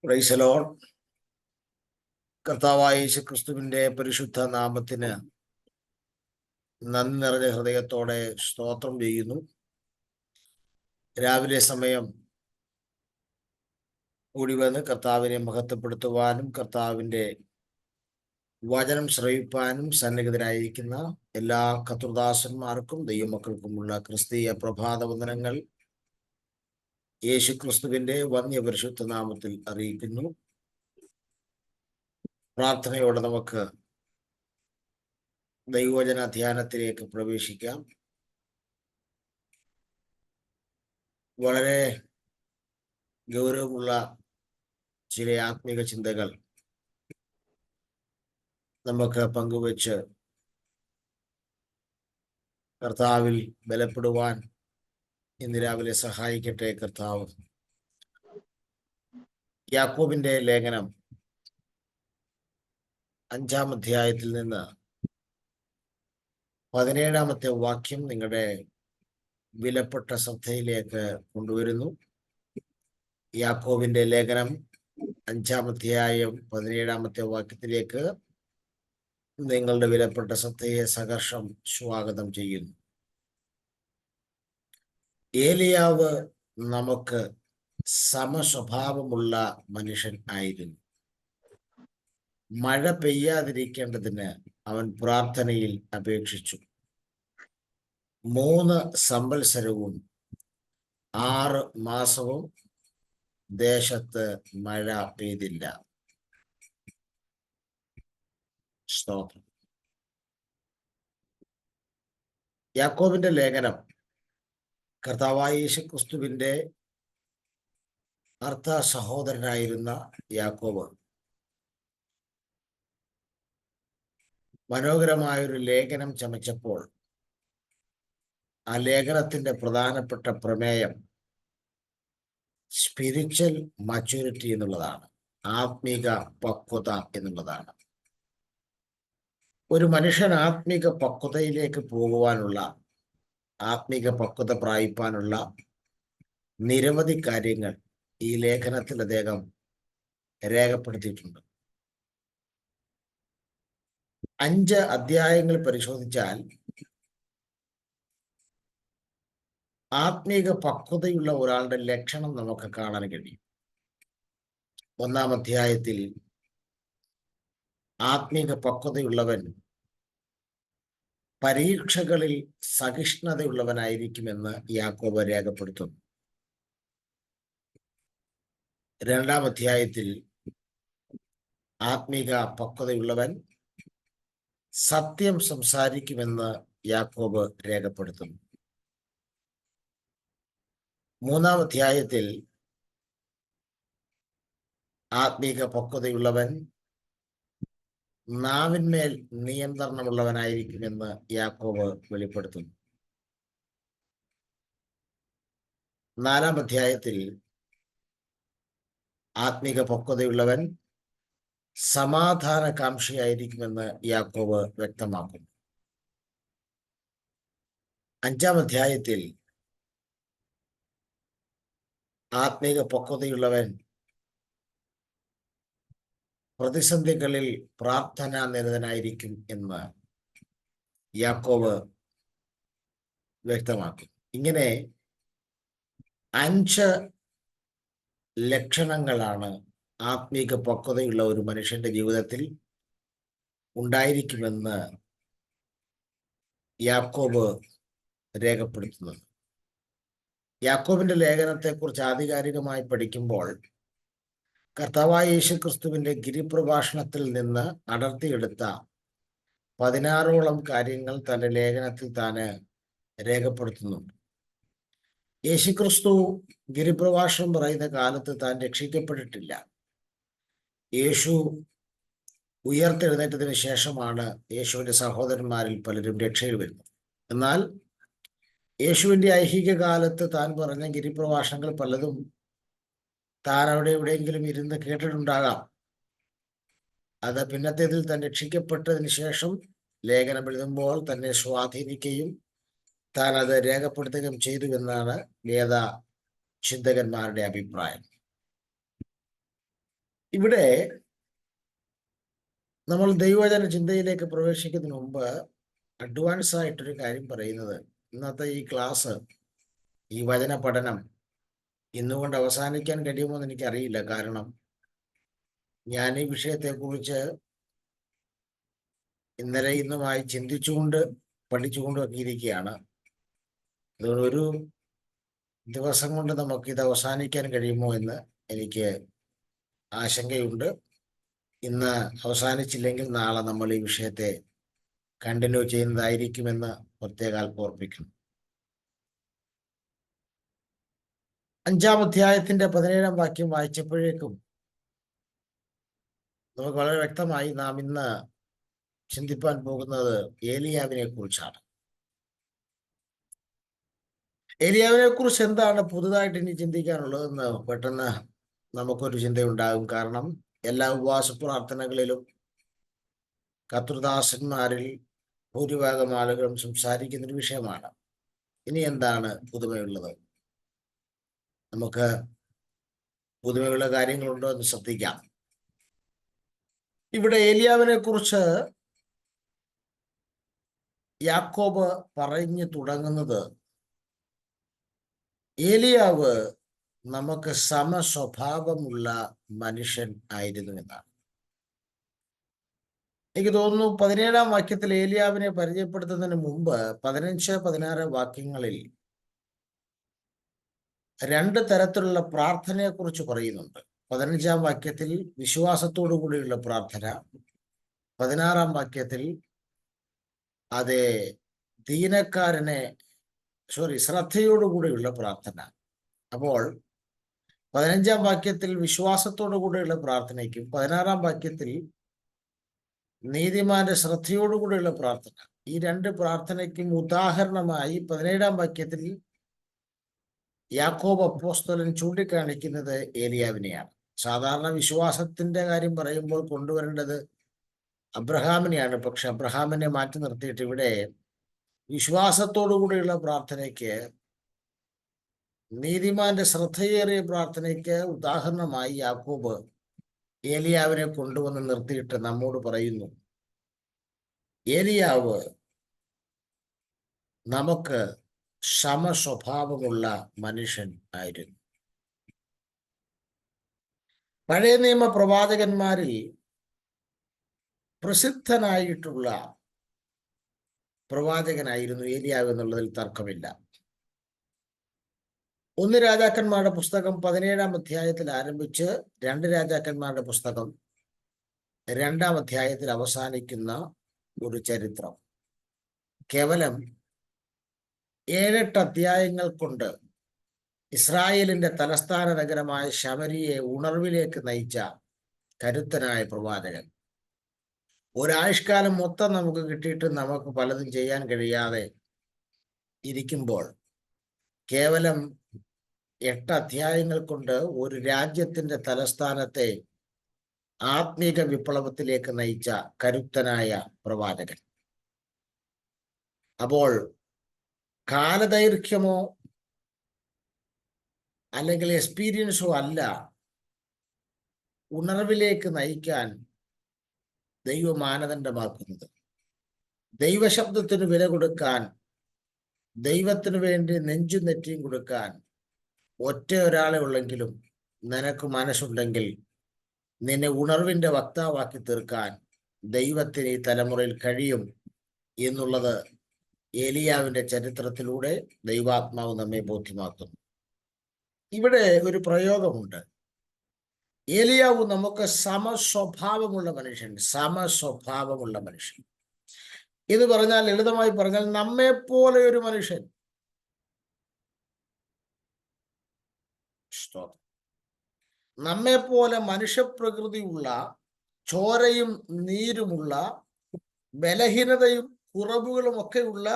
Praise the Lord. കർത്താവായ യേശുക്രിസ്തുവിന്റെ പരിശുദ്ധ നാമത്തിന് നന്ദി നിറഞ്ഞ ഹൃദയത്തോടെ സ്തോത്രം ചെയ്യുന്നു. രാവിലെ സമയം കൂടി വന്ന് കർത്താവിനെ മഹത്വപ്പെടുത്തുവാനും കർത്താവിന്റെ വചനം ശ്രവിപ്പാനും സന്നിഹിതരായിരിക്കുന്ന എല്ലാ കർത്തൃദാസന്മാർക്കും ദൈവമക്കൾക്കുമുള്ള ക്രിസ്തീയ പ്രഭാത വന്ദനങ്ങൾ യേശുക്രിസ്തുവിന്റെ വന്യ പരിശുദ്ധ നാമത്തിൽ അറിയിക്കുന്നു. പ്രാർത്ഥനയോടെ നമുക്ക് ദൈവവചന ധ്യാനത്തിലേക്ക് പ്രവേശിക്കാം. വളരെ ഗൗരവമുള്ള ചില ആത്മീക ചിന്തകൾ നമുക്ക് പങ്കുവച്ച് കർത്താവിൽ ബലപ്പെടുവാൻ ഇന്ന് രാവിലെ സഹായിക്കട്ടെ കർത്താവ്. യാക്കോബിന്റെ ലേഖനം 5-ാം അധ്യായത്തിൽ നിന്ന് 17-ാമത്തെ വാക്യം നിങ്ങളുടെ വിലപ്പെട്ട ശ്രദ്ധയിലേക്ക് കൊണ്ടുവരുന്നു. യാക്കോബിന്റെ ലേഖനം 5-ാം അധ്യായം 17-ാമത്തെ വാക്യത്തിലേക്ക് നിങ്ങളുടെ വിലപ്പെട്ട ശ്രദ്ധയെ സഹർഷം സ്വാഗതം ചെയ്യുന്നു. ഏലിയാവ് നമുക്ക് സമസ്വഭാവമുള്ള മനുഷ്യൻ ആയിരുന്നു. മഴ പെയ്യാതിരിക്കേണ്ടതിന് അവൻ പ്രാർത്ഥനയിൽ അപേക്ഷിച്ചു. 3 സംവത്സരവും 6 മാസവും ദേശത്ത് മഴ പെയ്തില്ല. സ്തോത്രം. യാക്കോബിന്റെ ലേഖനം കർത്താവായ യേശുക്രിസ്തുവിന്റെ അർത്ഥ സഹോദരനായിരുന്ന യാക്കോബ് മനോഹരമായൊരു ലേഖനം ചമച്ചപ്പോൾ ആ ലേഖനത്തിന്റെ പ്രധാനപ്പെട്ട പ്രമേയം സ്പിരിച്വൽ മച്യൂരിറ്റി എന്നുള്ളതാണ്, ആത്മീക പക്വത എന്നുള്ളതാണ്. ഒരു മനുഷ്യൻ ആത്മീക പക്വതയിലേക്ക് പോകുവാനുള്ള, ആത്മീക പക്വത പ്രാപിപ്പാനുള്ള നിരവധി കാര്യങ്ങൾ ഈ ലേഖനത്തിൽ അദ്ദേഹം രേഖപ്പെടുത്തിയിട്ടുണ്ട്. 5 അധ്യായങ്ങൾ പരിശോധിച്ചാൽ ആത്മീക പക്വതയുള്ള ഒരാളുടെ ലക്ഷണം നമുക്ക് കാണാൻ കഴിയും. 1-ാം അധ്യായത്തിൽ ആത്മീക പക്വതയുള്ളവൻ പരീക്ഷകളിൽ സഹിഷ്ണുതയുള്ളവനായിരിക്കുമെന്ന് യാക്കോബ് രേഖപ്പെടുത്തുന്നു. 2-ാം അധ്യായത്തിൽ ആത്മീക പക്വതയുള്ളവൻ സത്യം സംസാരിക്കുമെന്ന് യാക്കോബ് രേഖപ്പെടുത്തുന്നു. 3-ാം അധ്യായത്തിൽ ആത്മീക പക്വതയുള്ളവൻ നാവിന്മേൽ നിയന്ത്രണമുള്ളവനായിരിക്കുമെന്ന് യാക്കോബ് വെളിപ്പെടുത്തുന്നു. 4-ാം അധ്യായത്തിൽ ആത്മീക പക്വതയുള്ളവൻ സമാധാനകാംക്ഷിയായിരിക്കുമെന്ന് യാക്കോബ് വ്യക്തമാക്കുന്നു. 5-ാം അധ്യായത്തിൽ ആത്മീക പക്വതയുള്ളവൻ പ്രതിസന്ധികളിൽ പ്രാർത്ഥനാ നിരതനായിരിക്കും എന്ന് യാക്കോബ് വ്യക്തമാക്കി. ഇങ്ങനെ 5 ലക്ഷണങ്ങളാണ് ആത്മീക പക്വതയുള്ള ഒരു മനുഷ്യന്റെ ജീവിതത്തിൽ ഉണ്ടായിരിക്കുമെന്ന് യാക്കോബ് രേഖപ്പെടുത്തുന്നത്. യാക്കോബിന്റെ ലേഖനത്തെക്കുറിച്ച് ആധികാരികമായി പഠിക്കുമ്പോൾ കർത്താവായ യേശുക്രിസ്തുവിന്റെ ഗിരിപ്രഭാഷണത്തിൽ നിന്ന് അടർത്തിയെടുത്ത 16ഓളം കാര്യങ്ങൾ തന്റെ ലേഖനത്തിൽ താന് രേഖപ്പെടുത്തുന്നുണ്ട്. യേശുക്രിസ്തു ഗിരിപ്രഭാഷണം പറയുന്ന കാലത്ത് താൻ രക്ഷിക്കപ്പെട്ടിട്ടില്ല. യേശു ഉയർത്തെഴുന്നേറ്റതിന് ശേഷമാണ് യേശുവിന്റെ സഹോദരന്മാരിൽ പലരും രക്ഷയിൽ വരുന്നത്. എന്നാൽ യേശുവിന്റെ ഐഹിക കാലത്ത് താൻ പറഞ്ഞ ഗിരിപ്രഭാഷണങ്ങൾ പലതും താൻ അവിടെ എവിടെയെങ്കിലും ഇരുന്ന് കേട്ടിട്ടുണ്ടാകാം. അത് പിന്നത്തേതിൽ താൻ രക്ഷിക്കപ്പെട്ടതിന് ശേഷം ലേഖനം എഴുതുമ്പോൾ തന്നെ സ്വാധീനിക്കുകയും താൻ അത് രേഖപ്പെടുത്തുകയും ചെയ്തു എന്നാണ് വേദ ചിന്തകന്മാരുടെ അഭിപ്രായം. ഇവിടെ നമ്മൾ ദൈവവചന ചിന്തയിലേക്ക് പ്രവേശിക്കുന്നതിന് മുമ്പ് അഡ്വാൻസ് ആയിട്ടൊരു കാര്യം പറയുന്നത്, ഇന്നത്തെ ഈ ക്ലാസ്, ഈ വചന പഠനം ഇന്നുകൊണ്ട് അവസാനിക്കാൻ കഴിയുമോ എന്ന് എനിക്കറിയില്ല. കാരണം ഞാൻ ഈ വിഷയത്തെക്കുറിച്ച് ഇന്നലെ ഇന്നുമായി ചിന്തിച്ചുകൊണ്ട് പഠിച്ചുകൊണ്ടും ഒക്കെ ഇരിക്കുകയാണ്. അതുകൊണ്ട് ഒരു ദിവസം കൊണ്ട് നമുക്കിത് അവസാനിക്കാൻ കഴിയുമോ എന്ന് എനിക്ക് ആശങ്കയുണ്ട്. ഇന്ന് അവസാനിച്ചില്ലെങ്കിൽ നാളെ നമ്മൾ ഈ വിഷയത്തെ കണ്ടിന്യൂ ചെയ്യുന്നതായിരിക്കുമെന്ന് പ്രത്യേകം ഓർപ്പിക്കുന്നു. 5-ാം അധ്യായത്തിന്റെ 17-ാം വാക്യം വായിച്ചപ്പോഴേക്കും നമുക്ക് വളരെ വ്യക്തമായി നാം ഇന്ന് ചിന്തിപ്പാൻ പോകുന്നത് ഏലിയാവിനെ കുറിച്ചാണ്. ഏലിയാവിനെ കുറിച്ച് എന്താണ് പുതുതായിട്ട് ഇനി ചിന്തിക്കാനുള്ളതെന്ന് പെട്ടെന്ന് നമുക്കൊരു ചിന്തയുണ്ടാകും. കാരണം എല്ലാ ഉപവാസ പ്രാർത്ഥനകളിലും കർത്തൃദാസന്മാരിൽ ഭൂരിഭാഗം ആളുകളും സംസാരിക്കുന്നൊരു വിഷയമാണ്. ഇനി എന്താണ് പുതുമയുള്ളത്? നമുക്ക് പുതുമയുള്ള കാര്യങ്ങളുണ്ടോ എന്ന് ശ്രദ്ധിക്കാം. ഇവിടെ ഏലിയാവിനെ കുറിച്ച് യാക്കോബ് പറഞ്ഞു തുടങ്ങുന്നത്, ഏലിയാവ് നമുക്ക് സമസ്വഭാവമുള്ള മനുഷ്യൻ ആയിരുന്നു എന്നാണ്. എനിക്ക് തോന്നുന്നു 17-ാം വാക്യത്തിൽ ഏലിയാവിനെ പരിചയപ്പെടുത്തുന്നതിന് മുമ്പ് 15-16 വാക്യങ്ങളിൽ 2 തരത്തിലുള്ള പ്രാർത്ഥനയെ കുറിച്ച് പറയുന്നുണ്ട്. 15-ാം വാക്യത്തിൽ വിശ്വാസത്തോടു കൂടിയുള്ള പ്രാർത്ഥന, 16-ാം വാക്യത്തിൽ അതേ ശ്രദ്ധയോടുകൂടിയുള്ള പ്രാർത്ഥന. അപ്പോൾ 15-ാം വാക്യത്തിൽ വിശ്വാസത്തോടു കൂടിയുള്ള പ്രാർത്ഥനയ്ക്കും 16-ാം വാക്യത്തിൽ നീതിമാന്റെ ശ്രദ്ധയോടുകൂടിയുള്ള പ്രാർത്ഥന, ഈ 2 പ്രാർത്ഥനയ്ക്കും ഉദാഹരണമായി 17-ാം വാക്യത്തിൽ യാക്കോബ് അപ്പോസ്തലൻ ചൂണ്ടിക്കാണിക്കുന്നത് ഏലിയാവിനെയാണ്. സാധാരണ വിശ്വാസത്തിന്റെ കാര്യം പറയുമ്പോൾ കൊണ്ടുവരേണ്ടത് അബ്രഹാമിനെയാണ്. പക്ഷെ അബ്രഹാമിനെ മാറ്റി നിർത്തിയിട്ട് ഇവിടെ വിശ്വാസത്തോടുകൂടിയുള്ള പ്രാർത്ഥനയ്ക്ക്, നീതിമാന്റെ ശ്രദ്ധയേറിയ പ്രാർത്ഥനയ്ക്ക് ഉദാഹരണമായി യാക്കോബ് ഏലിയാവിനെ കൊണ്ടുവന്ന് നിർത്തിയിട്ട് നമ്മോട് പറയുന്നു, ഏലിയാവ് നമുക്ക് സമസ്വഭാവമുള്ള മനുഷ്യൻ ആയിരുന്നു. പഴയ നിയമ പ്രവാചകന്മാരിൽ പ്രസിദ്ധനായിട്ടുള്ള പ്രവാചകനായിരുന്നു ഏലിയാവ് എന്നുള്ളതിൽ തർക്കമില്ല. 1 രാജാക്കന്മാരുടെ പുസ്തകം 17-ാം അധ്യായത്തിൽ ആരംഭിച്ച് 2 രാജാക്കന്മാരുടെ പുസ്തകം 2-ാം അധ്യായത്തിൽ അവസാനിക്കുന്ന ഒരു ചരിത്രം. കേവലം 7-8 അധ്യായങ്ങൾ കൊണ്ട് ഇസ്രായേലിന്റെ തലസ്ഥാന നഗരമായ ശമരിയെ ഉണർവിലേക്ക് നയിച്ച കരുത്തനായ പ്രവാചകൻ. ഒരായുഷ്കാലം മൊത്തം നമുക്ക് കിട്ടിയിട്ട് നമുക്ക് പലതും ചെയ്യാൻ കഴിയാതെ ഇരിക്കുമ്പോൾ കേവലം 8 അധ്യായങ്ങൾ കൊണ്ട് ഒരു രാജ്യത്തിന്റെ തലസ്ഥാനത്തെ ആത്മീക വിപ്ലവത്തിലേക്ക് നയിച്ച കരുത്തനായ പ്രവാചകൻ. അപ്പോൾ കാലദൈർഘ്യമോ അല്ലെങ്കിൽ എക്സ്പീരിയൻസോ അല്ല ഉണർവിലേക്ക് നയിക്കാൻ ദൈവ മാനദണ്ഡമാക്കുന്നത്. ദൈവശബ്ദത്തിന് വില കൊടുക്കാൻ, ദൈവത്തിന് വേണ്ടി നെഞ്ചും നെറ്റിയും കൊടുക്കാൻ ഒറ്റ ഒരാളെ ഉള്ളെങ്കിലും നിനക്ക് മനസ്സുണ്ടെങ്കിൽ നിന്നെ ഉണർവിന്റെ വക്താവാക്കി തീർക്കാൻ ദൈവത്തിന് ഈ തലമുറയിൽ കഴിയും എന്നുള്ളത് ഏലിയാവിന്റെ ചരിത്രത്തിലൂടെ ദൈവാത്മാവ് നമ്മെ ബോധ്യമാക്കുന്നു. ഇവിടെ ഒരു പ്രയോഗമുണ്ട്, ഏലിയാവ് നമുക്ക് സമസ്വഭാവമുള്ള മനുഷ്യൻ. സമസ്വഭാവമുള്ള മനുഷ്യൻ എന്ന് പറഞ്ഞാൽ, ലളിതമായി പറഞ്ഞാൽ, നമ്മെ പോലെ ഒരു മനുഷ്യൻ. നമ്മെ പോലെ മനുഷ്യപ്രകൃതിയുള്ള, ചോരയും നീരുമുള്ള, ബലഹീനതയും കുറവുകളും ഒക്കെയുള്ള,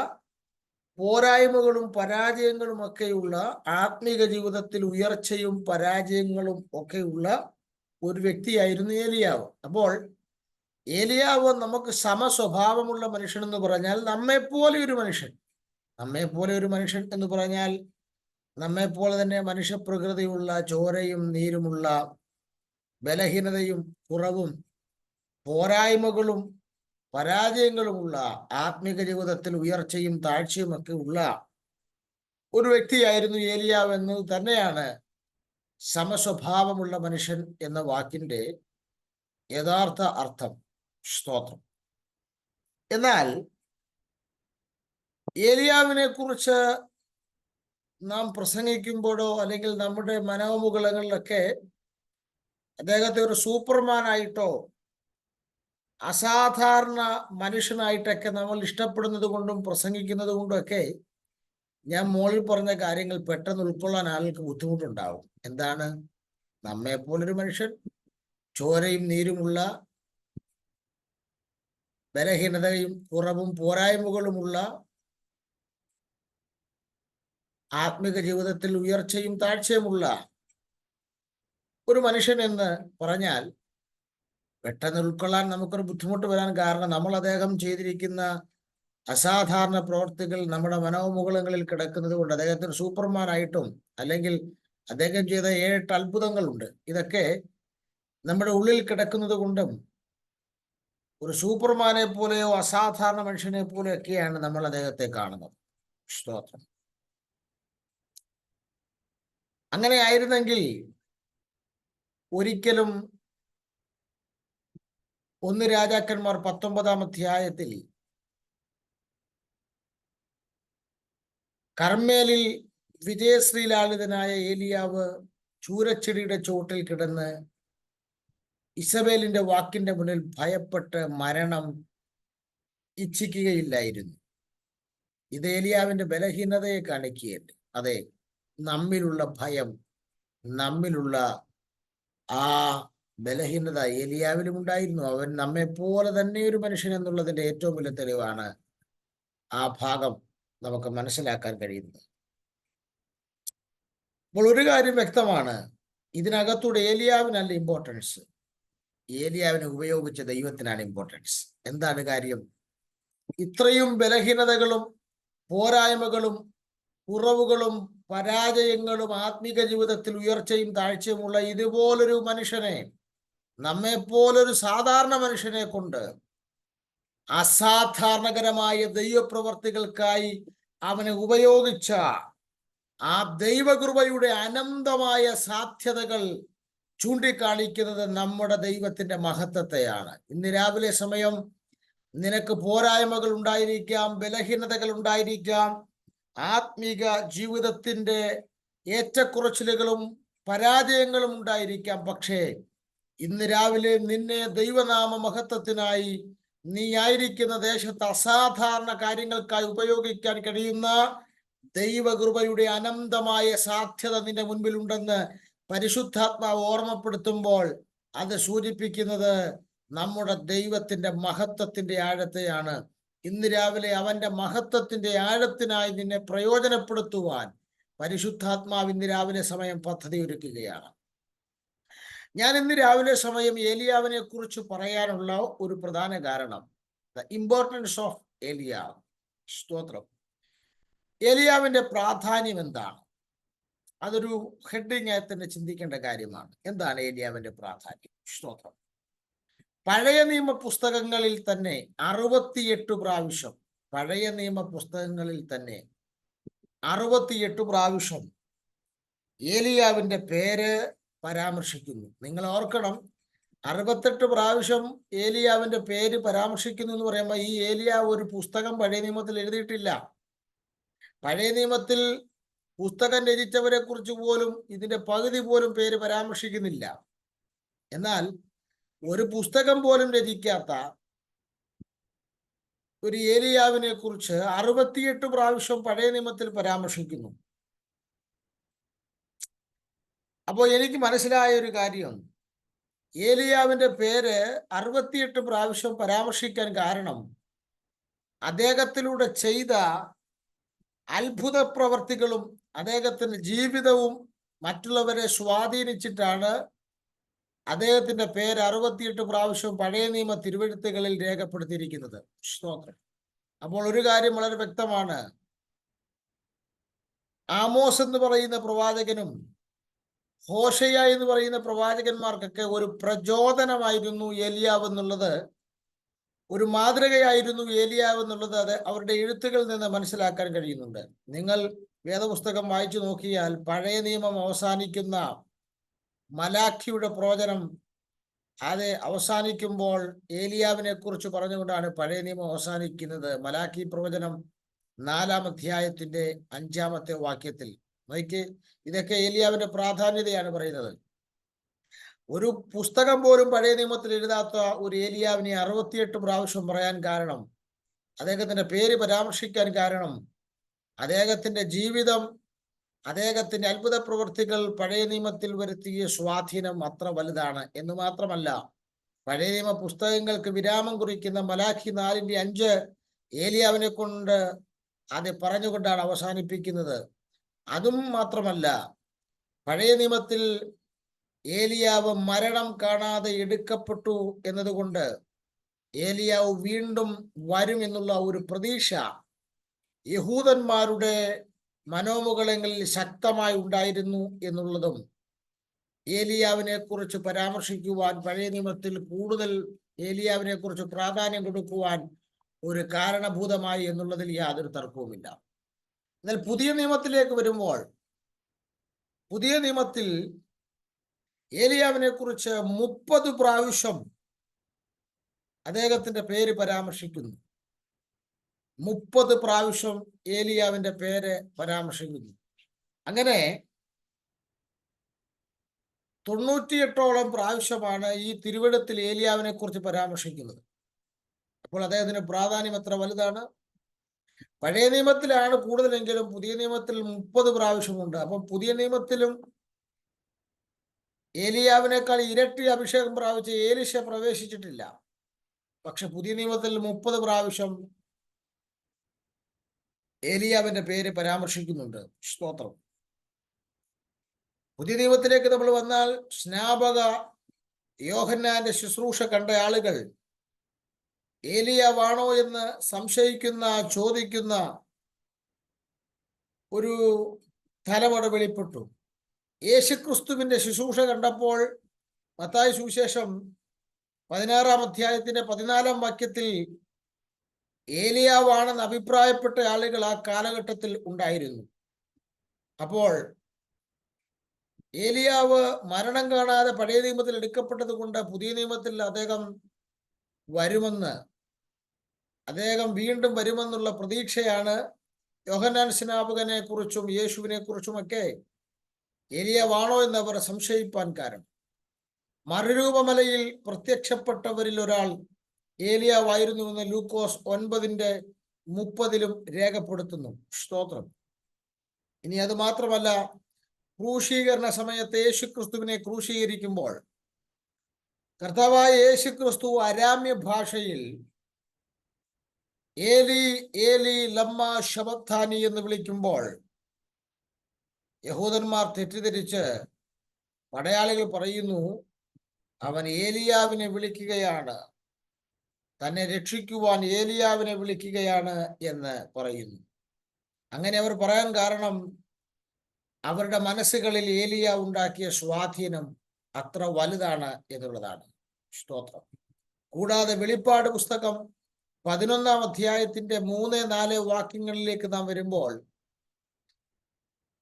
പോരായ്മകളും പരാജയങ്ങളും ഒക്കെയുള്ള, ആത്മീക ജീവിതത്തിൽ ഉയർച്ചയും പരാജയങ്ങളും ഒക്കെയുള്ള ഒരു വ്യക്തിയായിരുന്നു ഏലിയാവ്. അപ്പോൾ ഏലിയാവ് നമുക്ക് സമസ്വഭാവമുള്ള മനുഷ്യൻ എന്ന് പറഞ്ഞാൽ നമ്മെപ്പോലെ ഒരു മനുഷ്യൻ. നമ്മെപ്പോലെ ഒരു മനുഷ്യൻ എന്ന് പറഞ്ഞാൽ നമ്മെപ്പോലെ തന്നെ മനുഷ്യപ്രകൃതിയുള്ള, ചോരയും നീരുമുള്ള, ബലഹീനതയും കുറവും പോരായ്മകളും പരാജയങ്ങളുമുള്ള ആത്മീക ജീവിതത്തിൽ ഉയർച്ചയും താഴ്ചയും ഒക്കെ ഉള്ള ഒരു വ്യക്തിയായിരുന്നു ഏലിയാവ് എന്നത് തന്നെയാണ് സമസ്വഭാവമുള്ള മനുഷ്യൻ എന്ന വാക്കിന്റെ യഥാർത്ഥ അർത്ഥം. സ്തോത്രം. എന്നാൽ ഏലിയാവിനെ കുറിച്ച് നാം പ്രസംഗിക്കുമ്പോഴോ അല്ലെങ്കിൽ നമ്മുടെ മനോമുകുളങ്ങളിലൊക്കെ അദ്ദേഹത്തെ ഒരു സൂപ്പർമാനായിട്ടോ അസാധാരണ മനുഷ്യനായിട്ടൊക്കെ നമ്മൾ ഇഷ്ടപ്പെടുന്നത് കൊണ്ടും പ്രസംഗിക്കുന്നത് കൊണ്ടും ഒക്കെ ഞാൻ മുകളിൽ പറഞ്ഞ കാര്യങ്ങൾ പെട്ടെന്ന് ഉൾക്കൊള്ളാൻ ആളുകൾക്ക് ബുദ്ധിമുട്ടുണ്ടാവും. എന്താണ്? നമ്മെപ്പോലൊരു മനുഷ്യൻ, ചോരയും നീരുമുള്ള, ബലഹീനതയും കുറവും പോരായ്മകളുമുള്ള, ആത്മിക ജീവിതത്തിൽ ഉയർച്ചയും താഴ്ചയുമുള്ള ഒരു മനുഷ്യൻ എന്ന് പറഞ്ഞാൽ പെട്ടെന്ന് ഉൾക്കൊള്ളാൻ നമുക്കൊരു ബുദ്ധിമുട്ട് വരാൻ കാരണം നമ്മൾ അദ്ദേഹം ചെയ്തിരിക്കുന്ന അസാധാരണ പ്രവർത്തികൾ നമ്മുടെ മനോമുകുളങ്ങളിൽ കിടക്കുന്നത് കൊണ്ട് അദ്ദേഹത്തിന് സൂപ്പർമാനായിട്ടും അല്ലെങ്കിൽ അദ്ദേഹം ചെയ്ത 7 അത്ഭുതങ്ങളുണ്ട്. ഇതൊക്കെ നമ്മുടെ ഉള്ളിൽ കിടക്കുന്നത് കൊണ്ടും ഒരു സൂപ്പർമാനെ പോലെയോ അസാധാരണ മനുഷ്യനെ പോലെയൊക്കെയാണ് നമ്മൾ അദ്ദേഹത്തെ കാണുന്നത്. സ്തോത്രം. അങ്ങനെ ആയിരുന്നെങ്കിൽ ഒരിക്കലും 1 രാജാക്കന്മാർ 19-ാം അധ്യായത്തിൽ കർമ്മേലിൽ വിജയശ്രീലാളിതനായ ഏലിയാവ് ചൂരച്ചെടിയുടെ ചോട്ടിൽ കിടന്ന് ഇസബേലിന്റെ വാക്കിന്റെ മുന്നിൽ ഭയപ്പെട്ട് മരണം ഇച്ഛിക്കുകയില്ലായിരുന്നു. ഇത് ഏലിയാവിന്റെ ബലഹീനതയെ കാണിക്കുകയല്ല. അതെ, നമ്മിലുള്ള ഭയം, നമ്മിലുള്ള ആ ബലഹീനത ഏലിയാവിലും ഉണ്ടായിരുന്നു. അവൻ നമ്മെ പോലെ തന്നെ ഒരു മനുഷ്യൻ എന്നുള്ളതിന്റെ ഏറ്റവും വലിയ തെളിവാണ് ആ ഭാഗം നമുക്ക് മനസ്സിലാക്കാൻ കഴിയുന്നത്. അപ്പോൾ ഒരു കാര്യം വ്യക്തമാണ്, ഇതിനകത്തൂടെ ഏലിയാവിനല്ല ഇമ്പോർട്ടൻസ്, ഏലിയാവിനെ ഉപയോഗിച്ച ദൈവത്തിനാണ് ഇമ്പോർട്ടൻസ്. എന്താണ് കാര്യം? ഇത്രയും ബലഹീനതകളും പോരായ്മകളും കുറവുകളും പരാജയങ്ങളും ആത്മീക ജീവിതത്തിൽ ഉയർച്ചയും താഴ്ചയുമുള്ള ഇതുപോലൊരു മനുഷ്യനെ, നമ്മെപ്പോലൊരു സാധാരണ മനുഷ്യനെ കൊണ്ട് അസാധാരണകരമായ ദൈവപ്രവർത്തികൾക്കായി അവനെ ഉപയോഗിച്ച ആ ദൈവകൃപയുടെ അനന്തമായ സാധ്യതകൾ ചൂണ്ടിക്കാണിക്കുന്നത് നമ്മുടെ ദൈവത്തിന്റെ മഹത്വത്തെയാണ്. ഇന്ന് രാവിലെ സമയം നിനക്ക് പോരായ്മകൾ ഉണ്ടായിരിക്കാം, ബലഹീനതകൾ ഉണ്ടായിരിക്കാം, ആത്മീക ജീവിതത്തിന്റെ ഏറ്റക്കുറച്ചിലുകളും പരാജയങ്ങളും ഉണ്ടായിരിക്കാം. പക്ഷേ ഇന്ന് രാവിലെ നിന്നെ ദൈവനാമ മഹത്വത്തിനായി നീ ആയിരിക്കുന്ന ദേശത്ത് അസാധാരണ കാര്യങ്ങൾക്കായി ഉപയോഗിക്കാൻ കഴിയുന്ന ദൈവകൃപയുടെ അനന്തമായ സാധ്യത നിന്റെ മുൻപിലുണ്ടെന്ന് പരിശുദ്ധാത്മാവ് ഓർമ്മപ്പെടുത്തുമ്പോൾ അത് സൂചിപ്പിക്കുന്നത് നമ്മുടെ ദൈവത്തിന്റെ മഹത്വത്തിന്റെ ആഴത്തെയാണ്. ഇന്ന് രാവിലെ അവന്റെ മഹത്വത്തിന്റെ ആഴത്തിനായി നിന്നെ പ്രയോജനപ്പെടുത്തുവാൻ പരിശുദ്ധാത്മാവ് ഇന്ന് രാവിലെ സമയം പദ്ധതി ഒരുക്കുകയാണ്. ഞാൻ ഇന്ന് രാവിലെ സമയം ഏലിയാവിനെ കുറിച്ച് പറയാനുള്ള ഒരു പ്രധാന കാരണം ദ ഇമ്പോർട്ടൻസ് ഓഫ് ഏലിയാവ്. സ്തോത്രം. ഏലിയാവിന്റെ പ്രാധാന്യം എന്താണ്? അതൊരു ഹെഡിങ് ആയി തന്നെ ചിന്തിക്കേണ്ട കാര്യമാണ്. എന്താണ് ഏലിയാവിന്റെ പ്രാധാന്യം? സ്തോത്രം. പഴയ നിയമ പുസ്തകങ്ങളിൽ തന്നെ 68 പ്രാവശ്യം, പഴയ നിയമ പുസ്തകങ്ങളിൽ തന്നെ 68 പ്രാവശ്യം ഏലിയാവിന്റെ പേര് പരാമർശിക്കുന്നു. നിങ്ങൾ ഓർക്കണം, 68 പ്രാവശ്യം ഏലിയാവിന്റെ പേര് പരാമർശിക്കുന്നു എന്ന് പറയുമ്പോൾ ഈ ഏലിയാവ് ഒരു പുസ്തകം പഴയ നിയമത്തിൽ എഴുതിയിട്ടില്ല. പഴയ നിയമത്തിൽ പുസ്തകം രചിച്ചവരെ കുറിച്ച് പോലും ഇതിന്റെ പകുതി പോലും പേര് പരാമർശിക്കുന്നില്ല. എന്നാൽ ഒരു പുസ്തകം പോലും രചിക്കാത്ത ഒരു ഏലിയാവിനെ കുറിച്ച് 68 പ്രാവശ്യം പഴയ നിയമത്തിൽ പരാമർശിക്കുന്നു. അപ്പോൾ എനിക്ക് മനസ്സിലായ ഒരു കാര്യം, ഏലിയാവിന്റെ പേര് 68 പ്രാവശ്യം പരാമർശിക്കാൻ കാരണം അദ്ദേഹത്തിലൂടെ ചെയ്ത അത്ഭുത പ്രവർത്തികളും അദ്ദേഹത്തിന്റെ ജീവിതവും മറ്റുള്ളവരെ സ്വാധീനിച്ചിട്ടാണ് അദ്ദേഹത്തിന്റെ പേര് 68 പ്രാവശ്യം പഴയ നിയമ തിരുവെഴുത്തുകളിൽ രേഖപ്പെടുത്തിയിരിക്കുന്നത്. സ്തോത്രം. അപ്പോൾ ഒരു കാര്യം വളരെ വ്യക്തമാണ്, ആമോസ് എന്ന് പറയുന്ന പ്രവാചകനും ഹോശയ്യ എന്ന് പറയുന്ന പ്രവാചകന്മാർക്കൊക്കെ ഒരു പ്രചോദനമായിരുന്നു ഏലിയാവ് എന്നുള്ളത്, ഒരു മാതൃകയായിരുന്നു ഏലിയാവ് എന്നുള്ളത് അത് അവരുടെ എഴുത്തുകളിൽ നിന്ന് മനസ്സിലാക്കാൻ കഴിയുന്നുണ്ട്. നിങ്ങൾ വേദപുസ്തകം വായിച്ചു നോക്കിയാൽ പഴയ നിയമം അവസാനിക്കുന്ന മലാഖിയുടെ പ്രവചനം അത് അവസാനിക്കുമ്പോൾ ഏലിയാവിനെ കുറിച്ച് പറഞ്ഞുകൊണ്ടാണ് പഴയ നിയമം അവസാനിക്കുന്നത്. മലാഖി പ്രവചനം 4-ാം അധ്യായത്തിന്റെ 5-ാമത്തെ വാക്യത്തിൽ നോക്കി. ഇതൊക്കെ ഏലിയാവിന്റെ പ്രാധാന്യതയാണ് പറയുന്നത്. ഒരു പുസ്തകം പോലും പഴയ നിയമത്തിൽ എഴുതാത്ത ഒരു ഏലിയാവിനെ 68 പ്രാവശ്യം പറയാൻ കാരണം, അദ്ദേഹത്തിന്റെ പേര് പരാമർശിക്കാൻ കാരണം, അദ്ദേഹത്തിന്റെ ജീവിതം, അദ്ദേഹത്തിന്റെ അത്ഭുത പ്രവൃത്തികൾ പഴയ നിയമത്തിൽ വരുത്തിയ സ്വാധീനം അത്ര വലുതാണ് എന്ന് മാത്രമല്ല, പഴയ നിയമ പുസ്തകങ്ങൾക്ക് വിരാമം കുറിക്കുന്ന മലാഖി 4:5 ഏലിയാവിനെ കൊണ്ട് അത് പറഞ്ഞുകൊണ്ടാണ് അവസാനിപ്പിക്കുന്നത്. അതും മാത്രമല്ല, പഴയ നിയമത്തിൽ ഏലിയാവ് മരണം കാണാതെ എടുക്കപ്പെട്ടു എന്നതുകൊണ്ട് ഏലിയാവ് വീണ്ടും വരും എന്നുള്ള ഒരു പ്രതീക്ഷ യഹൂദന്മാരുടെ മനോമുഖങ്ങളിൽ ശക്തമായി ഉണ്ടായിരുന്നു എന്നുള്ളതും ഏലിയാവിനെ കുറിച്ച് പരാമർശിക്കുവാൻ, പഴയ നിയമത്തിൽ കൂടുതൽ ഏലിയാവിനെ കുറിച്ച് പ്രാധാന്യം കൊടുക്കുവാൻ ഒരു കാരണഭൂതമായി എന്നുള്ളതിൽ യാതൊരു തർക്കവുമില്ല. എന്നാൽ പുതിയ നിയമത്തിലേക്ക് വരുമ്പോൾ, പുതിയ നിയമത്തിൽ ഏലിയാവിനെ കുറിച്ച് 30 പ്രാവശ്യം അദ്ദേഹത്തിന്റെ പേര് പരാമർശിക്കുന്നു. 30 പ്രാവശ്യം ഏലിയാവിന്റെ പേര് പരാമർശിക്കുന്നു. അങ്ങനെ 98ഓളം പ്രാവശ്യമാണ് ഈ തിരുവെഴുത്തിൽ ഏലിയാവിനെ കുറിച്ച് പരാമർശിക്കുന്നത്. അപ്പോൾ അദ്ദേഹത്തിന്റെ പ്രാധാന്യം എത്ര വലുതാണ്! പഴയ നിയമത്തിലാണ് കൂടുതലെങ്കിലും പുതിയ നിയമത്തിൽ 30 പ്രാവശ്യമുണ്ട്. അപ്പം പുതിയ നിയമത്തിലും ഏലിയാവിനേക്കാൾ ഇരട്ടി അഭിഷേകം പ്രാപിച്ച് ഏലിശ പ്രവേശിച്ചിട്ടില്ല. പക്ഷെ പുതിയ നിയമത്തിൽ 30 പ്രാവശ്യം ഏലിയാവിന്റെ പേര് പരാമർശിക്കുന്നുണ്ട്. സ്തോത്രം. പുതിയ നിയമത്തിലേക്ക് നമ്മൾ വന്നാൽ, സ്നാപക യോഹന്നാന്റെ ശുശ്രൂഷ കണ്ട ആളുകൾ ഏലിയാവാണോ എന്ന് സംശയിക്കുന്ന, ചോദിക്കുന്ന ഒരു തലമുറ വെളിപ്പെട്ടു. യേശുക്രിസ്തുവിന്റെ ശുശ്രൂഷ കണ്ടപ്പോൾ മത്തായി സുവിശേഷം 16-ാം അധ്യായത്തിന്റെ 14-ാം വാക്യത്തിൽ ഏലിയാവാണെന്ന് അഭിപ്രായപ്പെട്ട ആളുകൾ ആ കാലഘട്ടത്തിൽ ഉണ്ടായിരുന്നു. അപ്പോൾ ഏലിയാവ് മരണം കാണാതെ പഴയ നിയമത്തിൽ എടുക്കപ്പെട്ടത് കൊണ്ട് പുതിയ നിയമത്തിൽ അദ്ദേഹം വരുമെന്ന്, അദ്ദേഹം വീണ്ടും വരുമെന്നുള്ള പ്രതീക്ഷയാണ് യോഹന്നാൻ സ്നാപകനെ കുറിച്ചും യേശുവിനെ കുറിച്ചുമൊക്കെ ഏലിയാവാണോ എന്നവർ സംശയിപ്പാൻ കാരണം. മറുരൂപമലയിൽ പ്രത്യക്ഷപ്പെട്ടവരിൽ ഒരാൾ ഏലിയാവായിരുന്നുവെന്ന് ലൂക്കോസ് 9:30 രേഖപ്പെടുത്തുന്നു. സ്തോത്രം. ഇനി അത് മാത്രമല്ല, ക്രൂശീകരണ സമയത്ത് യേശുക്രിസ്തുവിനെ ക്രൂശീകരിക്കുമ്പോൾ കർത്താവായ യേശുക്രിസ്തു അരാമ്യ ഭാഷയിൽ ഏലി ഏലി ലമ്മ ശബക്താനി എന്ന് വിളിക്കുമ്പോൾ യഹൂദന്മാർ തെറ്റിദ്ധരിച്ച് പടയാളികൾ പറയുന്നു, അവൻ ഏലിയാവിനെ വിളിക്കുകയാണ്, തന്നെ രക്ഷിക്കുവാൻ ഏലിയാവിനെ വിളിക്കുകയാണ് എന്ന് പറയുന്നു. അങ്ങനെ അവർ പറയാൻ കാരണം അവരുടെ മനസ്സുകളിൽ ഏലിയ ഉണ്ടാക്കിയ സ്വാധീനം അത്ര വലുതാണ് എന്നുള്ളതാണ്. സ്തോത്രം. കൂടാതെ വെളിപ്പാട് പുസ്തകം 11-ാം അധ്യായത്തിന്റെ 3-4 വാക്യങ്ങളിലേക്ക് നാം വരുമ്പോൾ,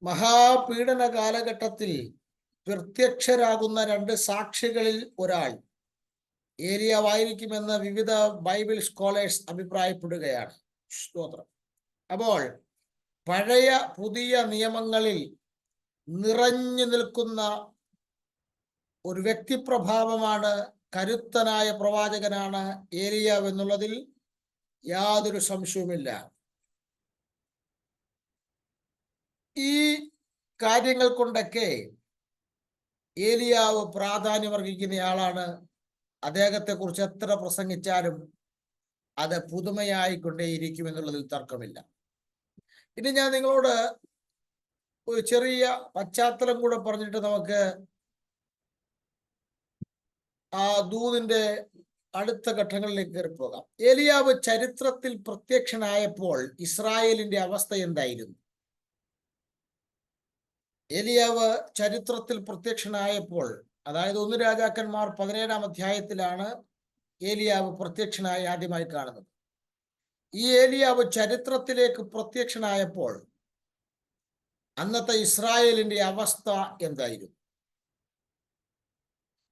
മഹാപീഡന കാലഘട്ടത്തിൽ പ്രത്യക്ഷരാകുന്ന 2 സാക്ഷികളിൽ ഒരാൾ ഏലിയാവായിരിക്കുമെന്ന് വിവിധ ബൈബിൾ സ്കോളേഴ്സ് അഭിപ്രായപ്പെടുകയാണ്. സ്തോത്രം. അപ്പോൾ പഴയ പുതിയ നിയമങ്ങളിൽ നിറഞ്ഞു നിൽക്കുന്ന ഒരു വ്യക്തിപ്രഭാവമാണ്, കരുത്തനായ പ്രവാചകനാണ് ഏലിയാവ് എന്നുള്ളതിൽ യാതൊരു സംശയവുമില്ല. ഈ കാര്യങ്ങൾ കൊണ്ടൊക്കെ ഏലിയാവ് പ്രാധാന്യമർഹിക്കുന്നയാളാണ്. അദ്ദേഹത്തെ കുറിച്ച് എത്ര പ്രസംഗിച്ചാലും അത് പുതുമയായിക്കൊണ്ടേയിരിക്കും എന്നുള്ളതിൽ തർക്കമില്ല. ഇനി ഞാൻ നിങ്ങളോട് ഒരു ചെറിയ പശ്ചാത്തലം കൂടെ പറഞ്ഞിട്ട് നമുക്ക് ആ ദൂതിന്റെ അടുത്ത ഘട്ടങ്ങളിലേക്ക് കയറി പോകാം. ഏലിയാവ് ചരിത്രത്തിൽ പ്രത്യക്ഷനായപ്പോൾ ഇസ്രായേലിന്റെ അവസ്ഥ എന്തായിരുന്നു? ഏലിയാവ് ചരിത്രത്തിൽ പ്രത്യക്ഷനായപ്പോൾ, അതായത് 1 രാജാക്കന്മാർ 17-ാം അധ്യായത്തിലാണ് ഏലിയാവ് പ്രത്യക്ഷനായി ആദ്യമായി കാണുന്നത്. ഈ ഏലിയാവ് ചരിത്രത്തിലേക്ക് പ്രത്യക്ഷനായപ്പോൾ അന്നത്തെ ഇസ്രായേലിന്റെ അവസ്ഥ എന്തായിരുന്നു?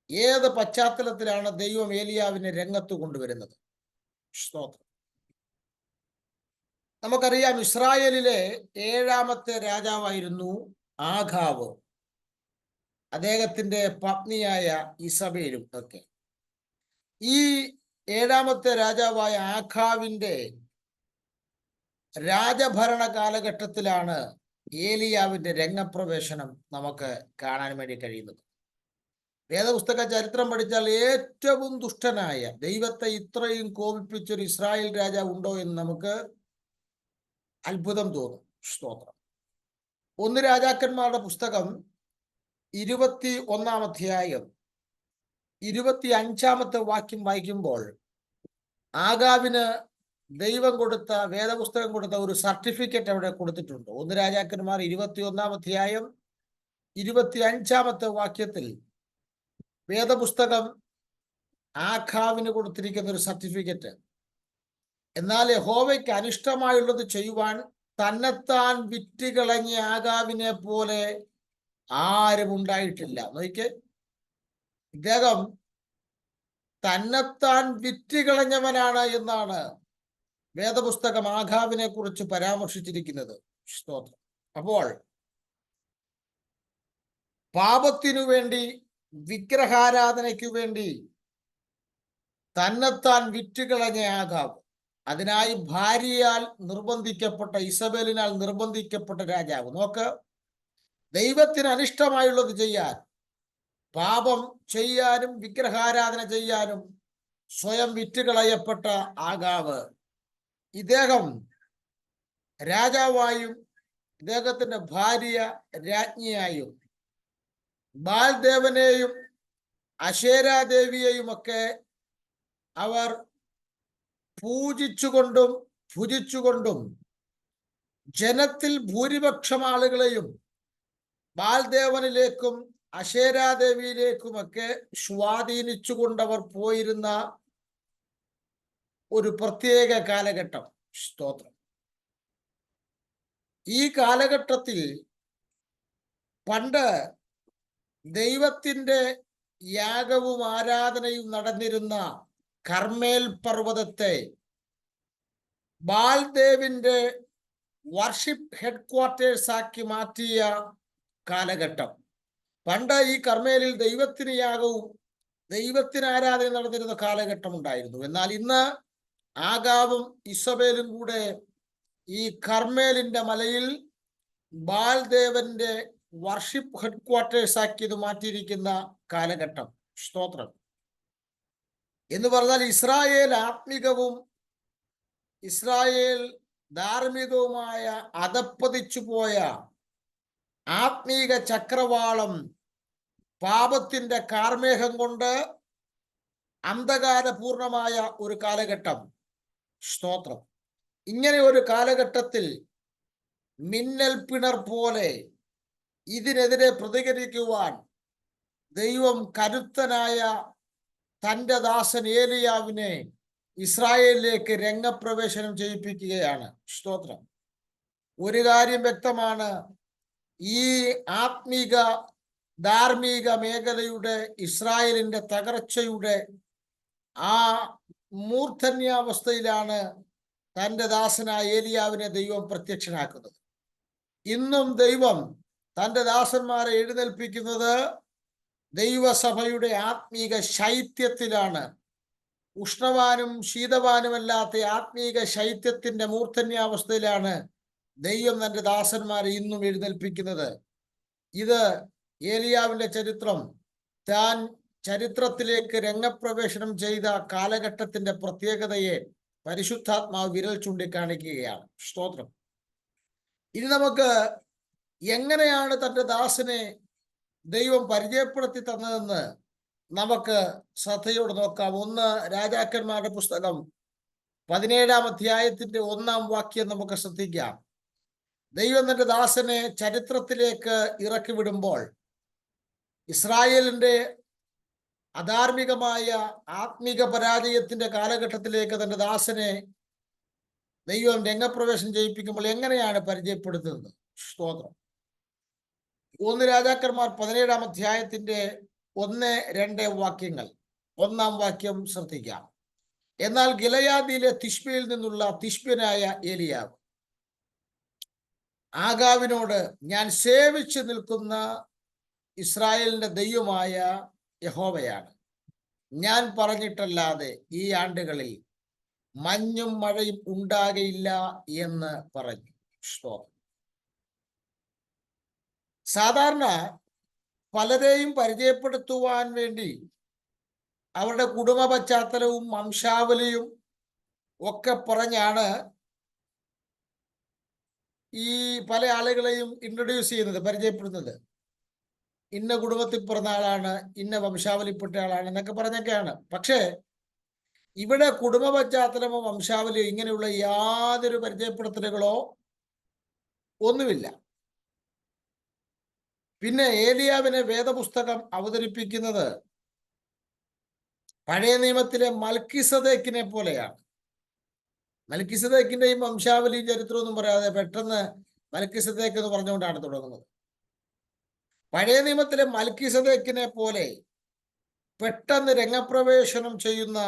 ഏത് പശ്ചാത്തലത്തിലാണ് ദൈവം ഏലിയാവിനെ രംഗത്ത് കൊണ്ടുവരുന്നത്? സ്തോത്രം. നമുക്കറിയാം, ഇസ്രായേലിലെ 7-ാമത്തെ രാജാവായിരുന്നു ആഖാവ്, അദ്ദേഹത്തിന്റെ പത്നിയായ ഇസബേലും ഒക്കെ. ഈ 7-ാമത്തെ രാജാവായ ആഖാവിന്റെ രാജഭരണ കാലഘട്ടത്തിലാണ് ഏലിയാവിന്റെ രംഗപ്രവേശനം നമുക്ക് കാണാൻ വേണ്ടി കഴിയുന്നത്. വേദപുസ്തക ചരിത്രം പഠിച്ചാൽ ഏറ്റവും ദുഷ്ടനായ, ദൈവത്തെ ഇത്രയും കോപിപ്പിച്ചൊരു ഇസ്രായേൽ രാജാവ് ഉണ്ടോ എന്ന് നമുക്ക് അത്ഭുതം തോന്നും. സ്തോത്രം. 1 രാജാക്കന്മാരുടെ പുസ്തകം 21-ാം അധ്യായം 25-ാമത്തെ വാക്യം വായിക്കുമ്പോൾ ആഖാവിന് ദൈവം കൊടുത്ത, വേദപുസ്തകം കൊടുത്ത ഒരു സർട്ടിഫിക്കറ്റ് അവിടെ കൊടുത്തിട്ടുണ്ട്. 1 രാജാക്കന്മാർ 21-ാം അധ്യായം 25-ാമത്തെ വാക്യത്തിൽ വേദപുസ്തകം ആഖാവിന് കൊടുത്തിരിക്കുന്ന ഒരു സർട്ടിഫിക്കറ്റ്. എന്നാൽ യഹോവയ്ക്ക് അനിഷ്ടമായുള്ളത് ചെയ്യുവാൻ തന്നെത്താൻ വിറ്റുകളഞ്ഞ ആഖാവിനെ പോലെ ആരും ഉണ്ടായിട്ടില്ല. നോക്കിക്കേ, ഇദ്ദേഹം തന്നെത്താൻ വിറ്റുകളഞ്ഞവനാണ് എന്നാണ് വേദപുസ്തകം ആഖാവിനെ കുറിച്ച് പരാമർശിച്ചിരിക്കുന്നത്. സ്തോത്രം. അപ്പോൾ പാപത്തിനു വേണ്ടി, വിഗ്രഹാരാധനയ്ക്കു വേണ്ടി തന്നെത്താൻ വിറ്റുകളഞ്ഞ ആഖാവ്, അതിനായി ഭാര്യയാൽ നിർബന്ധിക്കപ്പെട്ട, ഇസബേലിനാൽ നിർബന്ധിക്കപ്പെട്ട രാജാവ്. നോക്ക്, ദൈവത്തിന് അനിഷ്ടമായുള്ളത് ചെയ്യാൻ, പാപം ചെയ്യാനും വിഗ്രഹാരാധന ചെയ്യാനും സ്വയം വിറ്റുകളയപ്പെട്ട ആഖാവ്, ഇദ്ദേഹം രാജാവായും ഇദ്ദേഹത്തിന്റെ ഭാര്യ രാജ്ഞിയായും ബാൽദേവനെയും അശേരാദേവിയെയും ഒക്കെ അവർ പൂജിച്ചുകൊണ്ടും ഭുജിച്ചുകൊണ്ടും ജനത്തിൽ ഭൂരിപക്ഷം ആളുകളെയും ബാൽദേവനിലേക്കും അശേരാദേവിയിലേക്കുമൊക്കെ സ്വാധീനിച്ചുകൊണ്ടവർ പോയിരുന്ന ഒരു പ്രത്യേക കാലഘട്ടം. സ്തോത്രം. ഈ കാലഘട്ടത്തിൽ പണ്ട് ദൈവത്തിന്റെ യാഗവും ആരാധനയും നടന്നിരുന്ന കർമ്മേൽ പർവ്വതത്തെ ബാൽദേവിന്റെ വർഷിപ്പ് ഹെഡ്ക്വാർട്ടേഴ്സ് ആക്കി മാറ്റിയ കാലഘട്ടം. പണ്ട് ഈ കർമ്മേലിൽ ദൈവത്തിന് യാഗവും ദൈവത്തിന് ആരാധന നടന്നിരുന്ന കാലഘട്ടം ഉണ്ടായിരുന്നു. എന്നാൽ ഇന്ന് ആഖാവും ഇസബേലും കൂടെ ഈ കർമ്മേലിന്റെ മലയിൽ ബാൽദേവന്റെ വർഷിപ്പ് ഹെഡ്ക്വാർട്ടേഴ്സ് ആക്കിയത് മാറ്റിയിരിക്കുന്ന കാലഘട്ടം. സ്തോത്രം. എന്ന് പറഞ്ഞാൽ ഇസ്രായേൽ ആത്മികവും ഇസ്രായേൽ ധാർമ്മികവുമായ അധപ്പതിച്ചു പോയ ആത്മീക ചക്രവാളം പാപത്തിന്റെ കാർമേഘം കൊണ്ട് അന്ധകാരപൂർണമായ ഒരു കാലഘട്ടം. സ്തോത്രം. ഇങ്ങനെ ഒരു കാലഘട്ടത്തിൽ മിന്നൽ പിണർ പോലെ ഇതിനെതിരെ പ്രതികരിക്കുവാൻ ദൈവം കരുത്തനായ തൻ്റെ ദാസൻ ഏലിയാവിനെ ഇസ്രായേലിലേക്ക് രംഗപ്രവേശനം ചെയ്യിപ്പിക്കുകയാണ്. സ്തോത്രം. ഒരു കാര്യം വ്യക്തമാണ്, ഈ ആത്മീക ധാർമ്മിക മേഖലയുടെ, ഇസ്രായേലിന്റെ തകർച്ചയുടെ ആ മൂർധന്യാവസ്ഥയിലാണ് തൻ്റെ ദാസനായ ഏലിയാവിനെ ദൈവം പ്രത്യക്ഷനാക്കുന്നത്. ഇന്നും ദൈവം തൻ്റെ ദാസന്മാരെ എഴുന്നേൽപ്പിക്കുന്നത് ദൈവസഭയുടെ ആത്മീക ശൈത്യത്തിലാണ്. ഉഷ്ണവാനും ശീതവാനുമല്ലാത്ത ആത്മീക ശൈത്യത്തിന്റെ മൂർധന്യാവസ്ഥയിലാണ് ദൈവം തൻ്റെ ദാസന്മാരെ ഇന്നും എഴുന്നേൽപ്പിക്കുന്നത്. ഇത് ഏലിയാവിന്റെ ചരിത്രം താൻ ചരിത്രത്തിലേക്ക് രംഗപ്രവേശനം ചെയ്ത കാലഘട്ടത്തിന്റെ പ്രത്യേകതയെ പരിശുദ്ധാത്മാവ് വിരൽ ചൂണ്ടിക്കാണിക്കുകയാണ്. സ്തോത്രം. ഇനി നമുക്ക് എങ്ങനെയാണ് തൻ്റെ ദാസനെ ദൈവം പരിചയപ്പെടുത്തി തന്നതെന്ന് നമുക്ക് ശ്രദ്ധയോടെ നോക്കാം. 1 രാജാക്കന്മാരുടെ പുസ്തകം 17-ാം അധ്യായത്തിന്റെ 1-ാം വാക്യം നമുക്ക് ശ്രദ്ധിക്കാം. ദൈവം തന്റെ ദാസനെ ചരിത്രത്തിലേക്ക് ഇറക്കി വിടുമ്പോൾ ഇസ്രായേലിന്റെ അധാർമികമായ ആത്മീക പരാജയത്തിന്റെ കാലഘട്ടത്തിലേക്ക് തന്റെ ദാസനെ ദൈവം രംഗപ്രവേശം ചെയ്യിപ്പിക്കുമ്പോൾ എങ്ങനെയാണ് പരിചയപ്പെടുത്തുന്നത്? സ്തോത്രം. 1 രാജാക്കന്മാർ 17-ാം അധ്യായത്തിന്റെ 1-2 വാക്യങ്ങൾ. 1-ാം വാക്യം ശ്രദ്ധിക്കാം. എന്നാൽ ഗിലെയാദിലെ തിശ്ബയിൽ നിന്നുള്ള തിശ്ബ്യനായ ഏലിയാവ് ആഗാവിനോട്, ഞാൻ സേവിച്ചു നിൽക്കുന്ന ഇസ്രായേലിന്റെ ദൈവമായ യഹോവയാണ്, ഞാൻ പറഞ്ഞിട്ടല്ലാതെ ഈ ആണ്ടുകളിൽ മഞ്ഞും മഴയും ഉണ്ടാകയില്ല എന്ന് പറഞ്ഞു. സാധാരണ പലരെയും പരിചയപ്പെടുത്തുവാൻ വേണ്ടി അവരുടെ കുടുംബ പശ്ചാത്തലവും വംശാവലിയും ഒക്കെ പറഞ്ഞാണ് ഈ പല ആളുകളെയും ഇൻട്രൊഡ്യൂസ് ചെയ്യുന്നത്, പരിചയപ്പെടുന്നത്. ഇന്ന കുടുംബത്തിൽ പിറന്ന ആളാണ്, ഇന്ന വംശാവലിപ്പെട്ട ആളാണ് എന്നൊക്കെ പറഞ്ഞൊക്കെയാണ്. പക്ഷേ ഇവിടെ കുടുംബ പശ്ചാത്തലമോ വംശാവലിയോ ഇങ്ങനെയുള്ള യാതൊരു പരിചയപ്പെടുത്തലുകളോ ഒന്നുമില്ല. പിന്നെ ഏലിയാവിനെ വേദപുസ്തകം അവതരിപ്പിക്കുന്നത് പഴയ നിയമത്തിലെ മൽക്കിസദേക്കിനെ പോലെയാണ്. മൽക്കിസദേക്കിന്റെയും വംശാവലി ചരിത്രമൊന്നും പറയാതെ പെട്ടെന്ന് മൽക്കിസദേക്ക് എന്ന് പറഞ്ഞുകൊണ്ടാണ് തുടങ്ങുന്നത്. പഴയ നിയമത്തിലെ മൽക്കിസദേക്കിനെ പോലെ പെട്ടെന്ന് രംഗപ്രവേശനം ചെയ്യുന്ന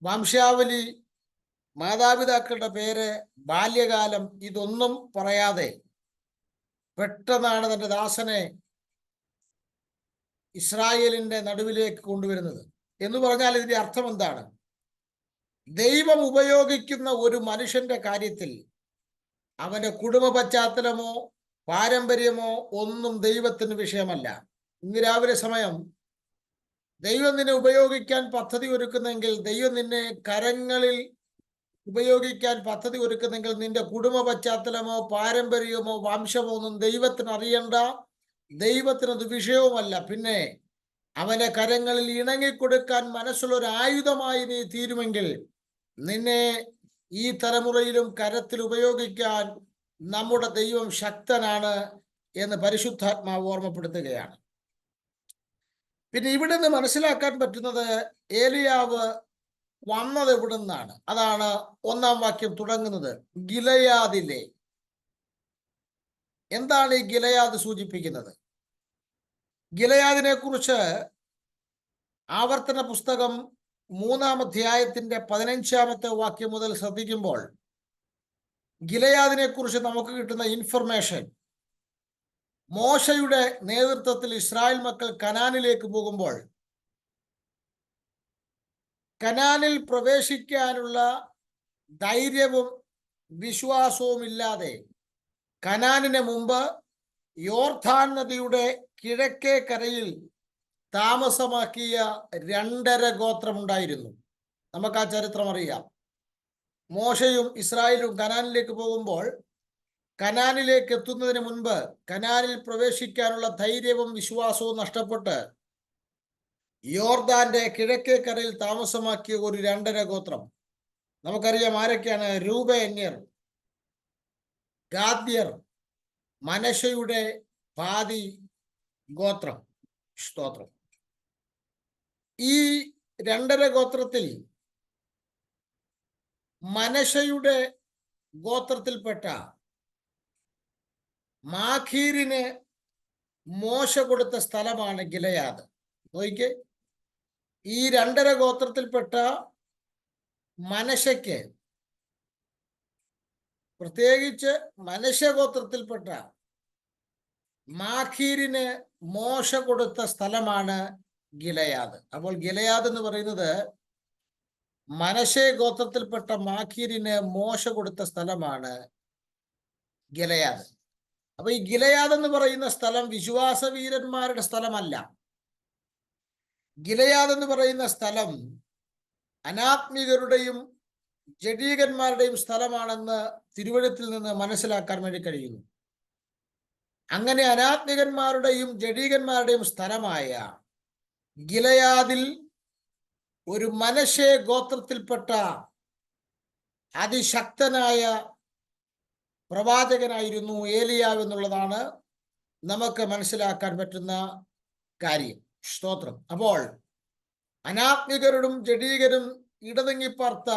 വംശാവലി, മാതാപിതാക്കളുടെ പേര്, ബാല്യകാലം, ഇതൊന്നും പറയാതെ പെട്ടെന്നാണ് തന്റെ ദാസനെ ഇസ്രായേലിന്റെ നടുവിലേക്ക് കൊണ്ടുവരുന്നത്. എന്ന് പറഞ്ഞാൽ ഇതിന്റെ അർത്ഥം എന്താണ്? ദൈവം ഉപയോഗിക്കുന്ന ഒരു മനുഷ്യന്റെ കാര്യത്തിൽ അവന്റെ കുടുംബ പശ്ചാത്തലമോ പാരമ്പര്യമോ ഒന്നും ദൈവത്തിന് വിഷയമല്ല. ഇന്ന് രാവിലെ സമയം ദൈവം നിന്നെ ഉപയോഗിക്കാൻ പദ്ധതി ഒരുക്കുന്നെങ്കിൽ, ദൈവം നിന്നെ കരങ്ങളിൽ ഉപയോഗിക്കാൻ പദ്ധതി ഒരുക്കുന്നെങ്കിൽ നിന്റെ കുടുംബ പശ്ചാത്തലമോ പാരമ്പര്യമോ വംശമോ ഒന്നും ദൈവത്തിന് അറിയണ്ട. ദൈവത്തിനത് വിഷയവുമല്ല. പിന്നെ അവന്റെ കരങ്ങളിൽ ഇണങ്ങിക്കൊടുക്കാൻ മനസ്സുള്ള ഒരു ആയുധമായി നീ തീരുമെങ്കിൽ നിന്നെ ഈ തലമുറയിലും കരത്തിൽ ഉപയോഗിക്കാൻ നമ്മുടെ ദൈവം ശക്തനാണ് എന്ന് പരിശുദ്ധാത്മാവ് ഓർമ്മപ്പെടുത്തുകയാണ്. പിന്നെ ഇവിടെ നിന്ന് മനസ്സിലാക്കാൻ പറ്റുന്നത് ഏലിയാവ് വന്നത് എവിടെ നിന്നാണ്. അതാണ് 1-ാം വാക്യം തുടങ്ങുന്നത്. ഗിലെയാദിലെ. എന്താണ് ഈ ഗിലെയാദ് സൂചിപ്പിക്കുന്നത്? ഗിലെയാദിനെ കുറിച്ച് ആവർത്തന പുസ്തകം 3-ാം അധ്യായത്തിന്റെ 15-ാമത്തെ വാക്യം മുതൽ ശ്രദ്ധിക്കുമ്പോൾ ഗിലെയാദിനെ കുറിച്ച് നമുക്ക് കിട്ടുന്ന ഇൻഫർമേഷൻ, മോശയുടെ നേതൃത്വത്തിൽ ഇസ്രായേൽ മക്കൾ കനാനിലേക്ക് പോകുമ്പോൾ കനാനിൽ പ്രവേശിക്കാനുള്ള ധൈര്യവും വിശ്വാസവും ഇല്ലാതെ കനാനിന് മുമ്പ് യോർദാൻ നദിയുടെ കിഴക്കേ കരയിൽ താമസമാക്കിയ 2.5 ഗോത്രമുണ്ടായിരുന്നു. നമുക്ക് ആ ചരിത്രം അറിയാം. മോശയും ഇസ്രായേലും കനാനിലേക്ക് പോകുമ്പോൾ കനാനിലേക്ക് എത്തുന്നതിന് മുൻപ് കനാനിൽ പ്രവേശിക്കാനുള്ള ധൈര്യവും വിശ്വാസവും നഷ്ടപ്പെട്ട് യോർദാന്റെ കിഴക്കേ കരയിൽ താമസമാക്കിയ ഒരു 2.5 ഗോത്രം. നമുക്കറിയാം ആരൊക്കെയാണ്. രൂബേന്യർ, ഗാദ്യർ, മനശ്ശയുടെ പാതി ഗോത്രം. സ്തോത്രം. ഈ 2.5 ഗോത്രത്തിൽ മനശ്ശയുടെ ഗോത്രത്തിൽപ്പെട്ട മാഖീരിന് മോശ കൊടുത്ത സ്ഥലമാണ് ഗിലെയാദ്. നോക്കിക്കേ, ഈ 2.5 ഗോത്രത്തിൽപ്പെട്ട മനശ്ശയ്ക്ക്, പ്രത്യേകിച്ച് മനശ്ശ ഗോത്രത്തിൽപ്പെട്ട മാഖീരിന് മോശ കൊടുത്ത സ്ഥലമാണ് ഗിലെയാദ്. അപ്പോൾ ഗിലെയാദ് എന്ന് പറയുന്നത് മനശ്ശെ ഗോത്രത്തിൽപ്പെട്ട മാഖീരിന് മോശ കൊടുത്ത സ്ഥലമാണ് ഗിലെയാദ്. അപ്പൊ ഈ ഗിലെയാദ് എന്ന് പറയുന്ന സ്ഥലം വിശ്വാസവീരന്മാരുടെ സ്ഥലമല്ല. ഗിലെയാദ് എന്ന് പറയുന്ന സ്ഥലം അനാത്മികരുടെയും ജഡീകന്മാരുടെയും സ്ഥലമാണെന്ന് തിരുവഴുത്തിൽ നിന്ന് മനസ്സിലാക്കാൻ വേണ്ടി കഴിയുന്നു. അങ്ങനെ അനാത്മികന്മാരുടെയും ജഡീകന്മാരുടെയും സ്ഥലമായ ഗിലെയാദിൽ ഒരു മനശ്ശെ ഗോത്രത്തിൽപ്പെട്ട അതിശക്തനായ പ്രവാചകനായിരുന്നു ഏലിയാവ് എന്നുള്ളതാണ് നമുക്ക് മനസ്സിലാക്കാൻ പറ്റുന്ന കാര്യം. സ്തോത്രം. അപ്പോൾ അനാത്മികരും ജഡീകരും ഇടതിങ്ങിപ്പാർത്ത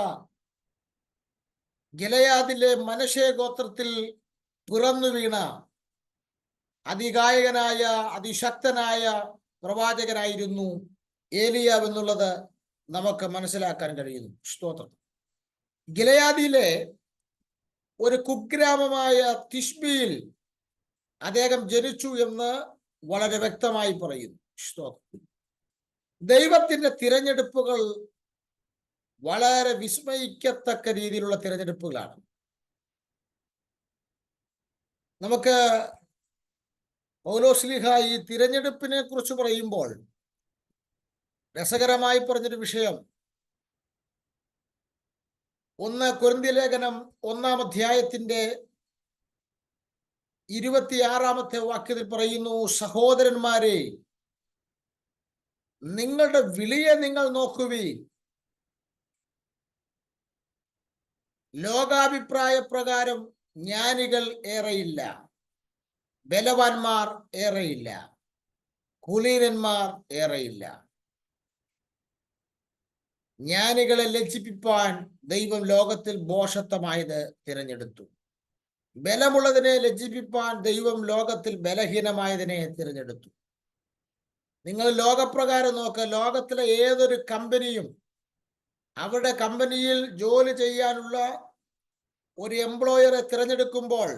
ഗിലെയാദിലെ മനശ്ശെ ഗോത്രത്തിൽ പിറന്നു വീണ അതികായകനായ അതിശക്തനായ പ്രവാചകനായിരുന്നു ഏലിയാവ് എന്നുള്ളത് നമുക്ക് മനസ്സിലാക്കാൻ കഴിയുന്നു. സ്തോത്രം. ഗിലെയാദിലെ ഒരു കുഗ്രാമമായ തിഷ്ബിയിൽ അദ്ദേഹം ജനിച്ചു എന്ന് വളരെ വ്യക്തമായി പറയുന്നു. സ്തോത്രം. ദൈവത്തിന്റെ തിരഞ്ഞെടുപ്പുകൾ വളരെ വിസ്മയിക്കത്തക്ക രീതിയിലുള്ള തിരഞ്ഞെടുപ്പുകളാണ്. നമുക്ക് പൗലോസ്ലീഹ ഈ തിരഞ്ഞെടുപ്പിനെ കുറിച്ച് പറയുമ്പോൾ രസകരമായി പറഞ്ഞൊരു വിഷയം 1 കൊരിന്ത്യർ ലേഖനം 1-ാം അധ്യായത്തിന്റെ 26-ാമത്തെ വാക്യത്തിൽ പറയുന്നു, സഹോദരന്മാരെ, നിങ്ങളുടെ വിളിയെ നിങ്ങൾ നോക്കുവീൻ. ലോകാഭിപ്രായ പ്രകാരം ജ്ഞാനികൾ ഏറെയില്ല, ബലവാന്മാർ ഏറെയില്ല, കുലീനന്മാർ ഏറെയില്ല. ജ്ഞാനികളെ ലജ്ജിപ്പിപ്പാൻ ദൈവം ലോകത്തിൽ ഭോഷത്വമായത് തിരഞ്ഞെടുത്തു. ബലമുള്ളതിനെ ലജ്ജിപ്പിപ്പാൻ ദൈവം ലോകത്തിൽ ബലഹീനമായതിനെ തിരഞ്ഞെടുത്തു. നിങ്ങൾ ലോകപ്രകാരം നോക്കുക. ലോകത്തിലെ ഏതൊരു കമ്പനിയും അവരുടെ കമ്പനിയിൽ ജോലി ചെയ്യാനുള്ള ഒരു എംപ്ലോയറെ തിരഞ്ഞെടുക്കുമ്പോൾ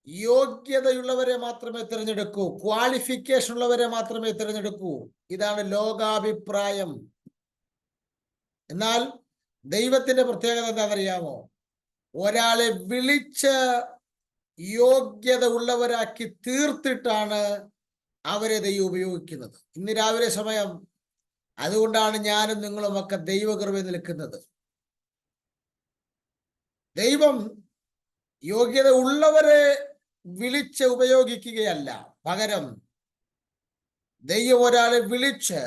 യോഗ്യതയുള്ളവരെ മാത്രമേ തിരഞ്ഞെടുക്കൂ, ക്വാളിഫിക്കേഷൻ ഉള്ളവരെ മാത്രമേ തിരഞ്ഞെടുക്കൂ. ഇതാണ് ലോകാഭിപ്രായം. എന്നാൽ ദൈവത്തിന്റെ പ്രത്യേകത എന്താണെന്നറിയാമോ? ഒരാളെ വിളിച്ച് യോഗ്യത ഉള്ളവരാക്കി തീർത്തിട്ടാണ് അവരെ ദൈവം ഉപയോഗിക്കുന്നത്. ഇന്ന് രാവിലെ സമയം അതുകൊണ്ടാണ് ഞാനും നിങ്ങളുമൊക്കെ ദൈവകൃപയിൽ നിൽക്കുന്നത്. ദൈവം യോഗ്യത ഉള്ളവരെ വിളിച്ച് ഉപയോഗിക്കുകയല്ല, പകരം ദൈവം ഒരാളെ വിളിച്ച്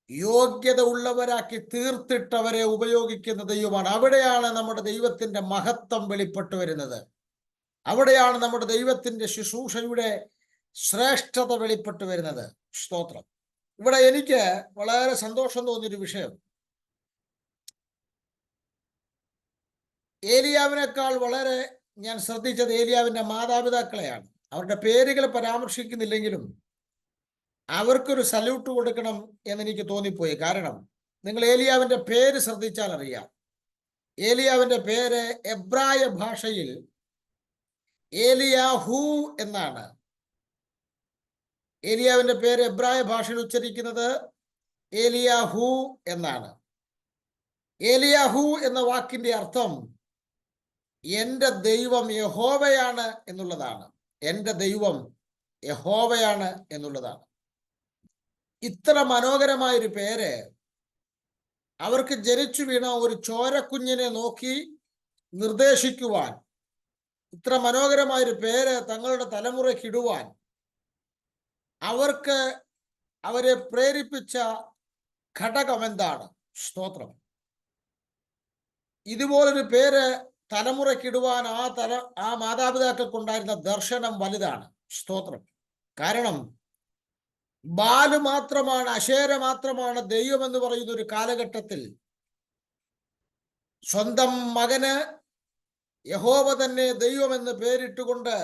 യോഗ്യത ഉള്ളവരാക്കി തീർത്തിട്ടവരെ ഉപയോഗിക്കുന്ന ദൈവമാണ്. അവിടെയാണ് നമ്മുടെ ദൈവത്തിന്റെ മഹത്വം വെളിപ്പെട്ടു വരുന്നത്. അവിടെയാണ് നമ്മുടെ ദൈവത്തിന്റെ ശുശ്രൂഷയുടെ ശ്രേഷ്ഠത വെളിപ്പെട്ടു വരുന്നത്. സ്തോത്രം. ഇവിടെ എനിക്ക് വളരെ സന്തോഷം തോന്നിയൊരു വിഷയം, ഏലിയാവിനേക്കാൾ വളരെ ഞാൻ ശ്രദ്ധിച്ചത് ഏലിയാവിന്റെ മാതാപിതാക്കളെയാണ്. അവരുടെ പേരുകൾ പരാമർശിക്കുന്നില്ലെങ്കിലും അവർക്കൊരു സല്യൂട്ട് കൊടുക്കണം എന്നെനിക്ക് തോന്നിപ്പോയി. കാരണം നിങ്ങൾ ഏലിയാവിന്റെ പേര് ശ്രദ്ധിച്ചാൽ അറിയാം. ഏലിയാവിന്റെ പേര് എബ്രായ ഭാഷയിൽ ഏലിയാഹു എന്നാണ്. ഏലിയാവിന്റെ പേര് എബ്രായ ഭാഷയിൽ ഉച്ചരിക്കുന്നത് ഏലിയാഹു എന്നാണ്. ഏലിയാഹു എന്ന വാക്കിന്റെ അർത്ഥം എൻ്റെ ദൈവം യഹോവയാണ് എന്നുള്ളതാണ്. എൻ്റെ ദൈവം യഹോവയാണ് എന്നുള്ളതാണ്. ഇത്ര മനോഹരമായൊരു പേര് അവർക്ക് ജനിച്ചു വീണ ഒരു ചോരക്കുഞ്ഞിനെ നോക്കി നിർദ്ദേശിക്കുവാൻ, ഇത്ര മനോഹരമായൊരു പേര് തങ്ങളുടെ തലമുറയ്ക്കിടുവാൻ അവരെ പ്രേരിപ്പിച്ച ഘടകം എന്താണ്? സ്തോത്രം. ഇതുപോലൊരു പേര് തലമുറയ്ക്കിടുവാൻ ആ മാതാപിതാക്കൾക്കുണ്ടായിരുന്ന ദർശനം വലുതാണ്. സ്തോത്രം. കാരണം ബാല് മാത്രമാണ്, അശേര മാത്രമാണ് ദൈവം എന്ന് പറയുന്ന ഒരു കാലഘട്ടത്തിൽ സ്വന്തം മകന് യഹോവ തന്നെ ദൈവമെന്ന് പേരിട്ടുകൊണ്ട്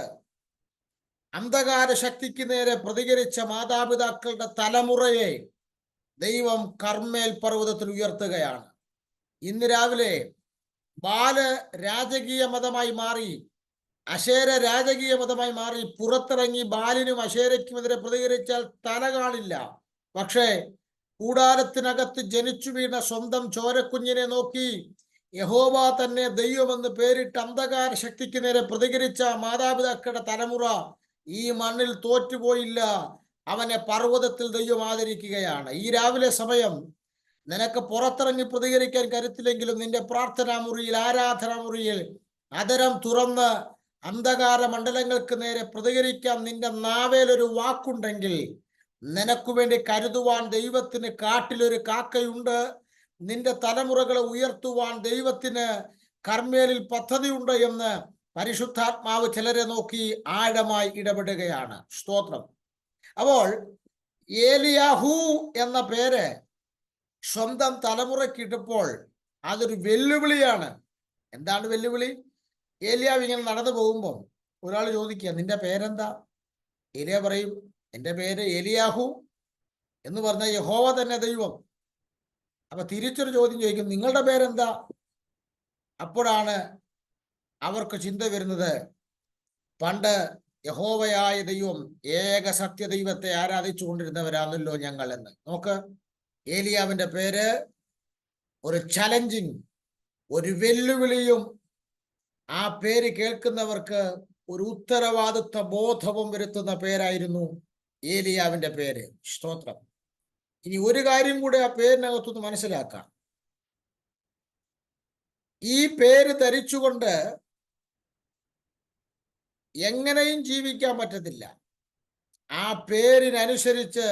അന്ധകാര ശക്തിക്ക് നേരെ പ്രതികരിച്ച മാതാപിതാക്കളുടെ തലമുറയെ ദൈവം കർമ്മേൽ പർവ്വതത്തിൽ ഉയർത്തുകയാണ്. ഇന്ന് രാവിലെ ബാല് രാജകീയ മതമായി മാറി, അശേര രാജകീയ മതമായി മാറി പുറത്തിറങ്ങി ബാലിനും അശേരയ്ക്കുമെതിരെ പ്രതികരിച്ചാൽ തല കാണില്ല. പക്ഷേ കൂടാരത്തിനകത്ത് ജനിച്ചു വീണ സ്വന്തം ചോരക്കുഞ്ഞിനെ നോക്കി യഹോവ തന്നെ ദൈവമെന്ന് പേരിട്ട് അന്ധകാര ശക്തിക്ക് നേരെ പ്രതികരിച്ച മാതാപിതാക്കളുടെ തലമുറ ഈ മണ്ണിൽ തോറ്റുപോയില്ല. അവനെ പർവ്വതത്തിൽ ദൈവം ആദരിക്കുകയാണ്. ഈ രാവിലെ സമയം നിനക്ക് പുറത്തിറങ്ങി പ്രതികരിക്കാൻ കരുത്തില്ലെങ്കിലും നിന്റെ പ്രാർത്ഥനാ മുറിയിൽ, ആരാധനാ മുറിയിൽ അതരം തുറന്ന് അന്ധകാര മണ്ഡലങ്ങൾക്ക് നേരെ പ്രതികരിക്കാൻ നിന്റെ നാവേലൊരു വാക്കുണ്ടെങ്കിൽ നിനക്കു വേണ്ടി കരുതുവാൻ ദൈവത്തിന് കാട്ടിലൊരു കാക്കയുണ്ട്. നിന്റെ തലമുറകളെ ഉയർത്തുവാൻ ദൈവത്തിന് കർമ്മേലിൽ പദ്ധതിയുണ്ട് എന്ന് പരിശുദ്ധാത്മാവ് ചിലരെ നോക്കി ആഴമായി ഇടപെടുകയാണ്. സ്തോത്രം. അപ്പോൾ ഏലിയാഹു എന്ന പേര് സ്വന്തം തലമുറയ്ക്ക് ഇട്ടപ്പോൾ അതൊരു വെല്ലുവിളിയാണ്. എന്താണ് വെല്ലുവിളി? ഏലിയാവ് ഇങ്ങനെ നടന്നു പോകുമ്പോൾ ഒരാൾ ചോദിക്കുക, നിന്റെ പേരെന്താ? ഏലിയ പറയും, എൻ്റെ പേര് ഏലിയാഹു എന്ന് പറഞ്ഞ യഹോവ തന്നെ ദൈവം. അപ്പൊ തിരിച്ചൊരു ചോദ്യം ചോദിക്കും, നിങ്ങളുടെ പേരെന്താ? അപ്പോഴാണ് അവർക്ക് ചിന്ത വരുന്നത്, പണ്ട് യഹോവയായ ദൈവം, ഏക സത്യ ദൈവത്തെ ആരാധിച്ചു കൊണ്ടിരുന്നവരാണല്ലോ ഞങ്ങൾ എന്ന്. നോക്ക്, ഏലിയാവിന്റെ പേര് ഒരു ചലഞ്ചിങ്, ഒരു വെല്ലുവിളിയും ആ പേര് കേൾക്കുന്നവർക്ക് ഒരു ഉത്തരവാദിത്വ ബോധവും വരുത്തുന്ന പേരായിരുന്നു ഏലിയാവിന്റെ പേര്. സ്തോത്രം. ഇനി ഒരു കാര്യം കൂടെ ആ പേരിനകത്തുനിന്ന് മനസ്സിലാക്കാം. ഈ പേര് ധരിച്ചുകൊണ്ട് എങ്ങനെയും ജീവിക്കാൻ പറ്റത്തില്ല. ആ പേരിനനുസരിച്ച്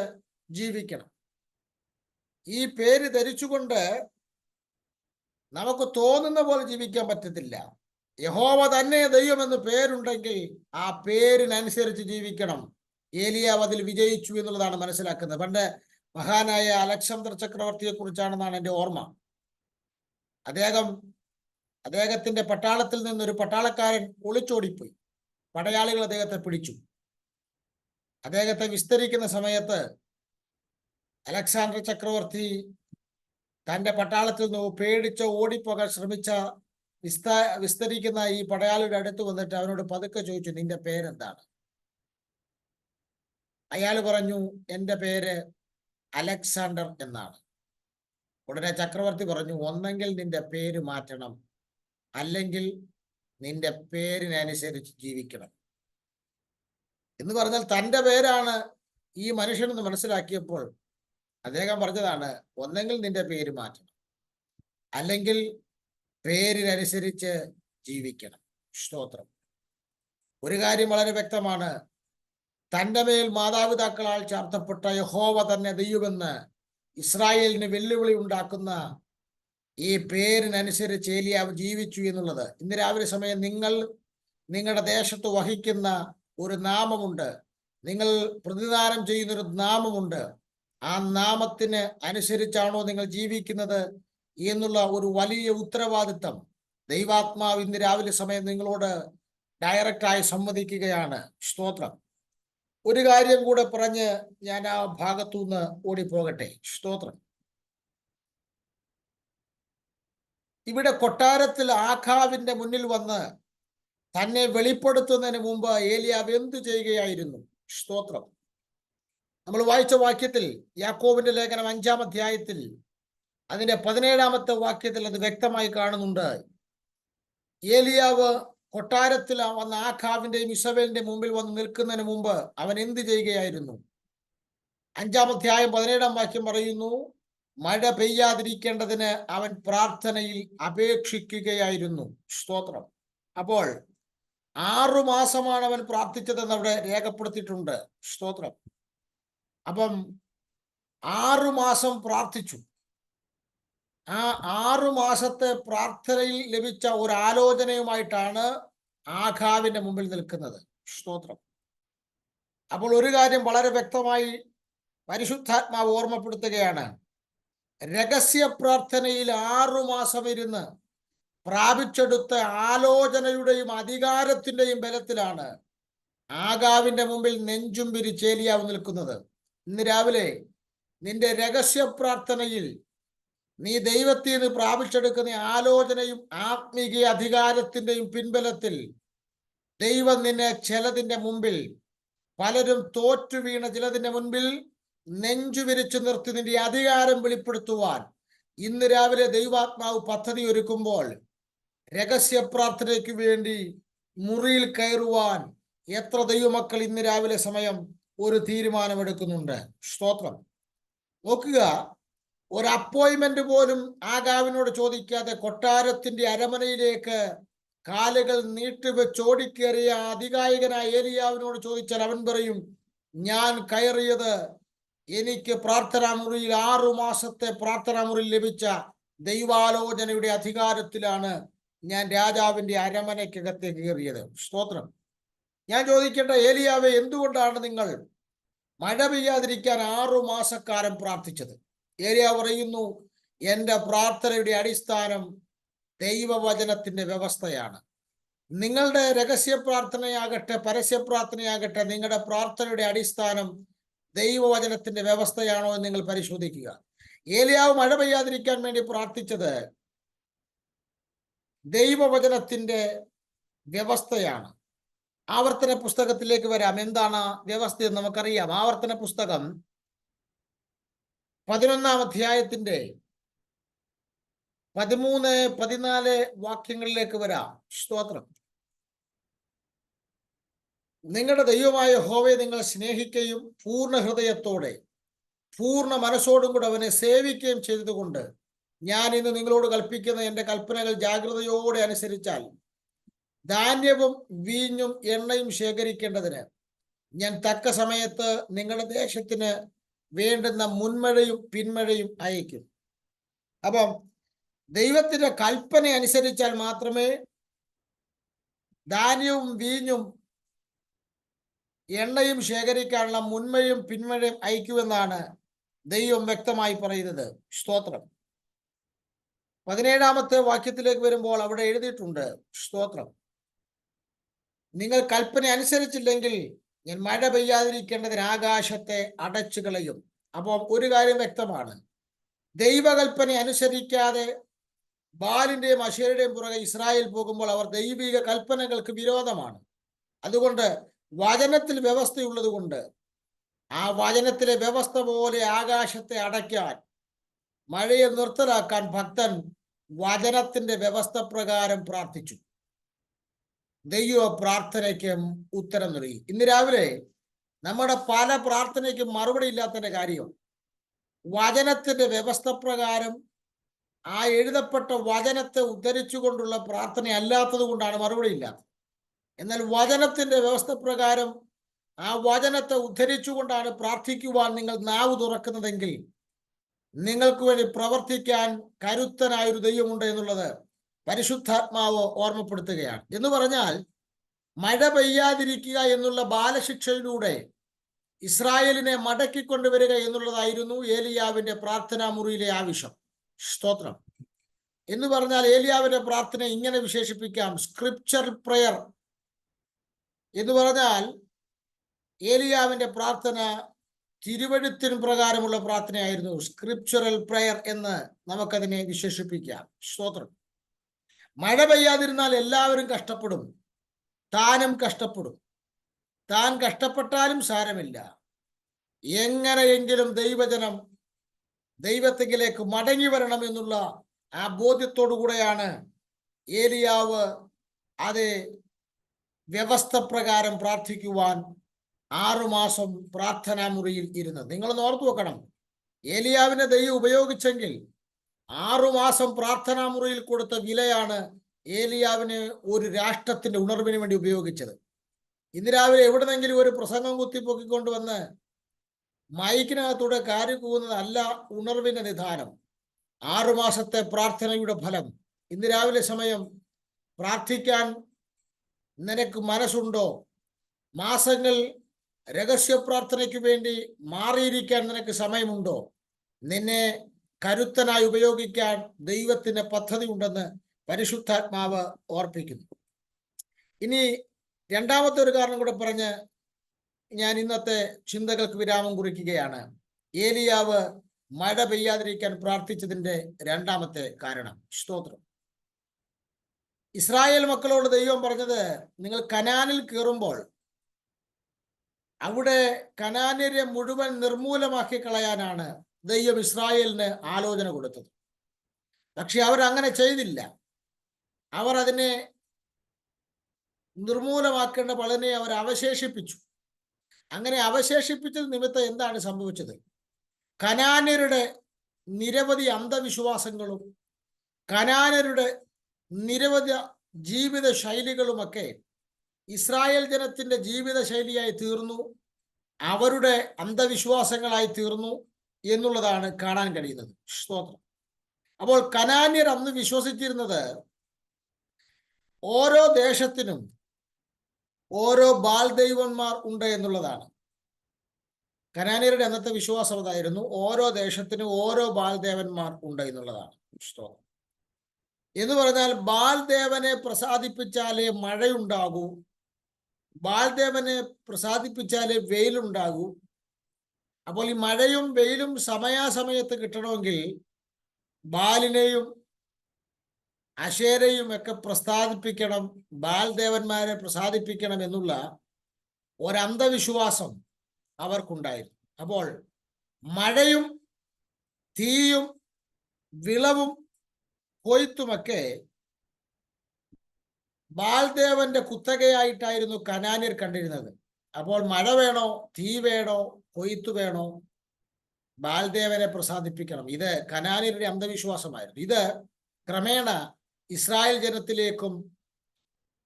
ജീവിക്കണം. ഈ പേര് ധരിച്ചുകൊണ്ട് നമുക്ക് തോന്നുന്ന പോലെ ജീവിക്കാൻ പറ്റത്തില്ല. യഹോവ തന്നെ ദൈവമെന്ന് പേരുണ്ടെങ്കിൽ ആ പേരിനനുസരിച്ച് ജീവിക്കണം. ഏലിയാവ് അതിൽ വിജയിച്ചു എന്നുള്ളതാണ് മനസ്സിലാക്കുന്നത്. പണ്ട് മഹാനായ അലക്സാണ്ടർ ചക്രവർത്തിയെ കുറിച്ചാണെന്നാണ് എൻ്റെ ഓർമ്മ. അദ്ദേഹത്തിന്റെ പട്ടാളത്തിൽ നിന്നൊരു പട്ടാളക്കാരൻ ഒളിച്ചോടിപ്പോയി. പടയാളികൾ അദ്ദേഹത്തെ പിടിച്ചു. അദ്ദേഹത്തെ വിസ്തരിക്കുന്ന സമയത്ത് അലക്സാണ്ടർ ചക്രവർത്തി തന്റെ പട്ടാളത്തിൽ നിന്ന് പേടിച്ച് ഓടിപ്പോകാൻ ശ്രമിച്ച വിസ്തരിക്കുന്ന ഈ പടയാളിയുടെ അടുത്ത് വന്നിട്ട് അവനോട് പതുക്കെ ചോദിച്ചു, നിന്റെ പേരെന്താണ്? അയാൾ പറഞ്ഞു, എൻ്റെ പേര് അലക്സാണ്ടർ എന്നാണ്. ഉടനെ ചക്രവർത്തി പറഞ്ഞു, ഒന്നെങ്കിൽ നിന്റെ പേര് മാറ്റണം, അല്ലെങ്കിൽ നിന്റെ പേരിനനുസരിച്ച് ജീവിക്കണം എന്ന് പറഞ്ഞാൽ തൻ്റെ പേരാണ് ഈ മനുഷ്യനെന്ന് മനസ്സിലാക്കിയപ്പോൾ അദ്ദേഹം പറഞ്ഞതാണ്, ഒന്നെങ്കിൽ നിന്റെ പേര് മാറ്റണം, അല്ലെങ്കിൽ പേരിനനുസരിച്ച് ജീവിക്കണം. സ്തോത്രം. ഒരു കാര്യം വളരെ വ്യക്തമാണ്, തൻ്റെ മേൽ മാതാപിതാക്കളാൽ ചാർത്തപ്പെട്ട യഹോവ തന്നെ ദൈവമെന്ന് ഇസ്രായേലിന് വെല്ലുവിളി ഉണ്ടാക്കുന്ന ഈ പേരിനനുസരിച്ച് ഏലിയാവ് ജീവിച്ചു എന്നുള്ളത്. ഇന്ന് രാവിലെ സമയം നിങ്ങൾ നിങ്ങളുടെ ദേശത്ത് വഹിക്കുന്ന ഒരു നാമമുണ്ട്, നിങ്ങൾ പ്രതിദാനം ചെയ്യുന്നൊരു നാമമുണ്ട്. ആ നാമത്തിന് അനുസരിച്ചാണോ നിങ്ങൾ ജീവിക്കുന്നത് എന്നുള്ള ഒരു വലിയ ഉത്തരവാദിത്തം ദൈവാത്മാവ് ഇന്ന് രാവിലെ സമയം നിങ്ങളോട് ഡയറക്റ്റായി സംവദിക്കുകയാണ്. സ്തോത്രം. ഒരു കാര്യം കൂടെ പറഞ്ഞ് ഞാൻ ആ ഭാഗത്തുനിന്ന് ഓടിപ്പോകട്ടെ. സ്തോത്രം. ഇവിടെ കൊട്ടാരത്തിൽ ആഖാവിന്റെ മുന്നിൽ വന്ന് തന്നെ വെളിപ്പെടുത്തുന്നതിന് മുമ്പ് ഏലിയാവ് എന്തു ചെയ്യുകയായിരുന്നു? സ്തോത്രം. നമ്മൾ വായിച്ച വാക്യത്തിൽ, യാക്കോബിന്റെ ലേഖനം 5-ാം അധ്യായത്തിൽ അതിന്റെ 17-ാമത്തെ വാക്യത്തിൽ അത് വ്യക്തമായി കാണുന്നുണ്ട്. ഏലിയാവ് കൊട്ടാരത്തിൽ വന്ന ആഖാവിന്റെയും ഇസബേലിന്റെ മുമ്പിൽ വന്ന് നിൽക്കുന്നതിന് മുമ്പ് അവൻ എന്ത് ചെയ്യുകയായിരുന്നു? 5-ാം അധ്യായം 17-ാം വാക്യം പറയുന്നു, മഴ പെയ്യാതിരിക്കേണ്ടതിന് അവൻ പ്രാർത്ഥനയിൽ അപേക്ഷിക്കുകയായിരുന്നു. സ്തോത്രം. അപ്പോൾ 6 മാസമാണ് അവൻ പ്രാർത്ഥിച്ചതെന്ന് അവിടെ രേഖപ്പെടുത്തിയിട്ടുണ്ട്. സ്തോത്രം. അപ്പം 6 മാസം പ്രാർത്ഥിച്ചു. ആ 6 മാസത്തെ പ്രാർത്ഥനയിൽ ലഭിച്ച ഒരു ആലോചനയുമായിട്ടാണ് ആഖാവിന്റെ മുമ്പിൽ നിൽക്കുന്നത്. സ്തോത്രം. അപ്പോൾ ഒരു കാര്യം വളരെ വ്യക്തമായി പരിശുദ്ധാത്മാവ് ഓർമ്മപ്പെടുത്തുകയാണ്. രഹസ്യ പ്രാർത്ഥനയിൽ 6 മാസം ഇരുന്ന് പ്രാപിച്ചെടുത്ത ആലോചനയുടെയും അധികാരത്തിന്റെയും ബലത്തിലാണ് ആഖാവിന്റെ മുമ്പിൽ നെഞ്ചും പിരിച്ച് ഏലിയാവ് നിൽക്കുന്നത്. ഇന്ന് രാവിലെ നിന്റെ രഹസ്യ പ്രാർത്ഥനയിൽ നീ ദൈവത്തിൽ നിന്ന് പ്രാപിച്ചെടുക്കുന്ന ആലോചനയും ആത്മീയ അധികാരത്തിന്റെയും പിൻബലത്തിൽ ദൈവം നിന്നെ ചിലതിന്റെ മുമ്പിൽ, പലരും തോറ്റു വീണ ചിലതിന്റെ മുൻപിൽ നെഞ്ചു വിരിച്ചു നിർത്തി നിന്റെ അധികാരം വെളിപ്പെടുത്തുവാൻ ഇന്ന് രാവിലെ ദൈവാത്മാവ് പദ്ധതി ഒരുക്കുമ്പോൾ രഹസ്യ പ്രാർത്ഥനയ്ക്ക് വേണ്ടി മുറിയിൽ കയറുവാൻ എത്ര ദൈവമക്കൾ ഇന്ന് രാവിലെ സമയം ഒരു തീരുമാനമെടുക്കുന്നുണ്ട്? സ്തോത്രം. നോക്കുക, ഒരു അപ്പോയിന്റ്മെന്റ് പോലും ആഖാവിനോട് ചോദിക്കാതെ കൊട്ടാരത്തിന്റെ അരമനയിലേക്ക് കാലുകൾ നീട്ടിവെച്ചോടിക്കേറിയ അധികായകനായ ഏലിയാവിനോട് ചോദിച്ചാൽ അവൻ പറയും, ഞാൻ കയറിയത് എനിക്ക് പ്രാർത്ഥനാ മുറിയിൽ 6 മാസത്തെ പ്രാർത്ഥനാ മുറിയിൽ ലഭിച്ച ദൈവാലോചനയുടെ അധികാരത്തിലാണ് ഞാൻ രാജാവിന്റെ അരമനയ്ക്കകത്തേക്ക് കയറിയത്. സ്തോത്രം. ഞാൻ ചോദിക്കേണ്ട, ഏലിയാവെ, എന്തുകൊണ്ടാണ് നിങ്ങൾ മഴ പെയ്യാതിരിക്കാൻ 6 മാസക്കാലം പ്രാർത്ഥിച്ചത്? ഏലിയാ പറയുന്നു, എൻ്റെ പ്രാർത്ഥനയുടെ അടിസ്ഥാനം ദൈവവചനത്തിന്റെ വ്യവസ്ഥയാണ്. നിങ്ങളുടെ രഹസ്യ പ്രാർത്ഥനയാകട്ടെ പരസ്യ പ്രാർത്ഥനയാകട്ടെ, നിങ്ങളുടെ പ്രാർത്ഥനയുടെ അടിസ്ഥാനം ദൈവവചനത്തിന്റെ വ്യവസ്ഥയാണോ എന്ന് നിങ്ങൾ പരിശോധിക്കുക. ഏലിയാവ് മഴ പെയ്യാതിരിക്കാൻ വേണ്ടി പ്രാർത്ഥിച്ചത് ദൈവവചനത്തിന്റെ വ്യവസ്ഥയാണ്. ആവർത്തന പുസ്തകത്തിലേക്ക് വരാം. എന്താണ് വ്യവസ്ഥയെന്ന് നമുക്കറിയാം. ആവർത്തന പുസ്തകം 11-ാം അധ്യായത്തിന്റെ 13, 14 വാക്യങ്ങളിലേക്ക് വരാം. സ്തോത്രം. നിങ്ങളുടെ ദൈവമായ യഹോവയെ നിങ്ങൾ സ്നേഹിക്കുകയും പൂർണ്ണ ഹൃദയത്തോടെ പൂർണ്ണ മനസ്സോടും കൂടെ അവനെ സേവിക്കുകയും ചെയ്തതുകൊണ്ട് ഞാൻ ഇന്ന് നിങ്ങളോട് കൽപ്പിക്കുന്ന എൻ്റെ കൽപ്പനകൾ ജാഗ്രതയോടെ അനുസരിച്ചാൽ ധാന്യവും വീഞ്ഞും എണ്ണയും ശേഖരിക്കേണ്ടതിന് ഞാൻ തക്ക സമയത്ത് നിങ്ങളുടെ ദേശത്തിന് വേണ്ടുന്ന മുൻമഴയും പിന്മഴയും അയക്കും. അപ്പം ദൈവത്തിന്റെ കൽപ്പന അനുസരിച്ചാൽ മാത്രമേ ധാന്യവും വീഞ്ഞും എണ്ണയും ശേഖരിക്കാനുള്ള മുൻമഴയും പിന്മഴയും അയക്കുമെന്നാണ് ദൈവം വ്യക്തമായി പറയുന്നത്. സ്തോത്രം. 17-ാമത്തെ വാക്യത്തിലേക്ക് വരുമ്പോൾ അവിടെ എഴുതിയിട്ടുണ്ട്, സ്തോത്രം, നിങ്ങൾ കൽപ്പന അനുസരിച്ചില്ലെങ്കിൽ ഞാൻ മഴ പെയ്യാതിരിക്കേണ്ടതിന് ആകാശത്തെ അടച്ചു കളയും. അപ്പം ഒരു കാര്യം വ്യക്തമാണ്, ദൈവകൽപ്പന അനുസരിക്കാതെ ബാലിന്റെയും അശേരുടെയും പുറകെ ഇസ്രായേൽ പോകുമ്പോൾ അവർ ദൈവിക കൽപ്പനകൾക്ക് വിരോധമാണ്. അതുകൊണ്ട് വചനത്തിൽ വ്യവസ്ഥയുള്ളത് കൊണ്ട് ആ വചനത്തിലെ വ്യവസ്ഥ പോലെ ആകാശത്തെ അടയ്ക്കാൻ, മഴയെ നിർത്തലാക്കാൻ ഭക്തൻ വചനത്തിന്റെ വ്യവസ്ഥ പ്രകാരം പ്രാർത്ഥിച്ചു. ദൈവ പ്രാർത്ഥനയ്ക്ക് ഉത്തരം നൽകി. ഇന്ന് രാവിലെ നമ്മുടെ പല പ്രാർത്ഥനയ്ക്കും മറുപടി ഇല്ലാത്തതിന്റെ കാര്യം വചനത്തിന്റെ വ്യവസ്ഥ പ്രകാരം ആ എഴുതപ്പെട്ട വചനത്തെ ഉദ്ധരിച്ചുകൊണ്ടുള്ള പ്രാർത്ഥന അല്ലാത്തത് കൊണ്ടാണ് മറുപടി ഇല്ലാത്തത്. എന്നാൽ വചനത്തിന്റെ വ്യവസ്ഥ പ്രകാരം ആ വചനത്തെ ഉദ്ധരിച്ചുകൊണ്ടാണ് പ്രാർത്ഥിക്കുവാൻ നിങ്ങൾ നാവ് തുറക്കുന്നതെങ്കിൽ നിങ്ങൾക്ക് വേണ്ടി പ്രവർത്തിക്കാൻ കരുത്തനായൊരു ദൈവമുണ്ട് എന്നുള്ളത് പരിശുദ്ധാത്മാവ് ഓർമ്മപ്പെടുത്തുകയാണ്. എന്ന് പറഞ്ഞാൽ മഴ പെയ്യാതിരിക്കുക എന്നുള്ള ബാലശിക്ഷയിലൂടെ ഇസ്രായേലിനെ മടക്കിക്കൊണ്ടുവരിക എന്നുള്ളതായിരുന്നു ഏലിയാവിന്റെ പ്രാർത്ഥനാ മുറിയിലെ ആവശ്യം. സ്തോത്രം. എന്ന് പറഞ്ഞാൽ ഏലിയാവിന്റെ പ്രാർത്ഥന ഇങ്ങനെ വിശേഷിപ്പിക്കാം, സ്ക്രിപ്ചർ പ്രയർ. എന്ന് പറഞ്ഞാൽ ഏലിയാവിന്റെ പ്രാർത്ഥന തിരുവഴുത്തിന് പ്രകാരമുള്ള പ്രാർത്ഥനയായിരുന്നു. സ്ക്രിപ്ചറൽ പ്രയർ എന്ന് നമുക്കതിനെ വിശേഷിപ്പിക്കാം. സ്തോത്രം. മഴ പെയ്യാതിരുന്നാൽ എല്ലാവരും കഷ്ടപ്പെടും, താനും കഷ്ടപ്പെടും. താൻ കഷ്ടപ്പെട്ടാലും സാരമില്ല, എങ്ങനെയെങ്കിലും ദൈവജനം ദൈവത്തിലേക്ക് മടങ്ങി വരണം എന്നുള്ള ആ ബോധ്യത്തോടു കൂടെയാണ് ഏലിയാവ് അത് വ്യവസ്ഥ പ്രകാരം പ്രാർത്ഥിക്കുവാൻ 6 മാസം പ്രാർത്ഥനാ മുറിയിൽ ഇരുന്നത്. നിങ്ങളൊന്ന് ഓർത്തു വെക്കണം, ഏലിയാവിനെ ദൈവം ഉപയോഗിച്ചെങ്കിൽ 6 മാസം പ്രാർത്ഥനാ മുറിയിൽ കൊടുത്ത വിലയാണ് ഏലിയാവിന് ഒരു രാഷ്ട്രത്തിന്റെ ഉണർവിന് വേണ്ടി ഉപയോഗിച്ചത്. ഇന്ന് രാവിലെ എവിടെന്നെങ്കിലും ഒരു പ്രസംഗം കുത്തിപ്പൊക്കിക്കൊണ്ടുവന്ന് മൈക്കിനകത്തൂടെ കാരി പോകുന്നതല്ല ഉണർവിന്റെ നിധാനം. 6 മാസത്തെ പ്രാർത്ഥനയുടെ ഫലം. ഇന്ന് രാവിലെ സമയം പ്രാർത്ഥിക്കാൻ നിനക്ക് മനസ്സുണ്ടോ? മാസങ്ങൾ രഹസ്യ പ്രാർത്ഥനയ്ക്ക് വേണ്ടി മാറിയിരിക്കാൻ നിനക്ക് സമയമുണ്ടോ? നിന്നെ കരുത്തനായി ഉപയോഗിക്കാൻ ദൈവത്തിന്റെ പദ്ധതി ഉണ്ടെന്ന് പരിശുദ്ധാത്മാവ് ഓർപ്പിക്കുന്നു. ഇനി രണ്ടാമത്തെ ഒരു കാരണം കൂടെ പറഞ്ഞ് ഞാൻ ഇന്നത്തെ ചിന്തകൾക്ക് വിരാമം കുറിക്കുകയാണ്. ഏലിയാവ് മഴ പെയ്യാതിരിക്കാൻ പ്രാർത്ഥിച്ചതിന്റെ രണ്ടാമത്തെ കാരണം. സ്തോത്രം. ഇസ്രായേൽ മക്കളോട് ദൈവം പറഞ്ഞത്, നിങ്ങൾ കനാനിൽ കയറുമ്പോൾ അവിടെ കനാന്യരെ മുഴുവൻ നിർമൂലമാക്കി കളയാനാണ് ദൈവം ഇസ്രായേലിന് ആലോചന കൊടുത്തത്. പക്ഷെ അവരങ്ങനെ ചെയ്തില്ല. അവർ അതിനെ നിർമൂലമാക്കേണ്ട പലതിനെ അവർ അവശേഷിപ്പിച്ചു. അങ്ങനെ അവശേഷിപ്പിച്ചത് നിമിത്തം എന്താണ് സംഭവിച്ചത്? കനാന്യരുടെ നിരവധി അന്ധവിശ്വാസങ്ങളും കനാന്യരുടെ നിരവധി ജീവിത ശൈലികളുമൊക്കെ ഇസ്രായേൽ ജനത്തിന്റെ ജീവിത ശൈലിയായി തീർന്നു, അവരുടെ അന്ധവിശ്വാസങ്ങളായി തീർന്നു എന്നുള്ളതാണ് കാണാൻ കഴിയുന്നത്. സ്തോത്രം. അപ്പോൾ കനാന്യർ അന്ന് വിശ്വസിച്ചിരുന്നത് ഓരോ ദേശത്തിനും ഓരോ ബാൽ ദൈവന്മാർ ഉണ്ട് എന്നുള്ളതാണ്. കനാന്യരുടെ അന്നത്തെ വിശ്വാസം അതായിരുന്നു, ഓരോ ദേശത്തിനും ഓരോ ബാൽദേവന്മാർ ഉണ്ട് എന്നുള്ളതാണ്. എന്ന് പറഞ്ഞാൽ ബാൽദേവനെ പ്രസാദിപ്പിച്ചാലേ മഴയുണ്ടാകൂ, ബാൽദേവനെ പ്രസാദിപ്പിച്ചാലേ വെയിലുണ്ടാകൂ. അപ്പോൾ ഈ മഴയും വെയിലും സമയാസമയത്ത് കിട്ടണമെങ്കിൽ ബാലിനെയും അശേരയും ഒക്കെ പ്രസാദിപ്പിക്കണം, ബാൽദേവന്മാരെ പ്രസാദിപ്പിക്കണം എന്നുള്ള ഒരന്ധവിശ്വാസം അവർക്കുണ്ടായിരുന്നു. അപ്പോൾ മഴയും തീയും വിളവും കൊയ്ത്തുമൊക്കെ ബാൽദേവന്റെ കുത്തകയായിട്ടായിരുന്നു കനാന്യർ കണ്ടിരുന്നത്. അപ്പോൾ മഴ വേണോ, തീ വേണോ, കൊയ്ത്തു വേണോ, ബാൽദേവനെ പ്രസാദിപ്പിക്കണം. ഇത് കനാന്യരുടെ അന്ധവിശ്വാസമായിരുന്നു. ഇത് ക്രമേണ ഇസ്രായേൽ ജനത്തിലേക്കും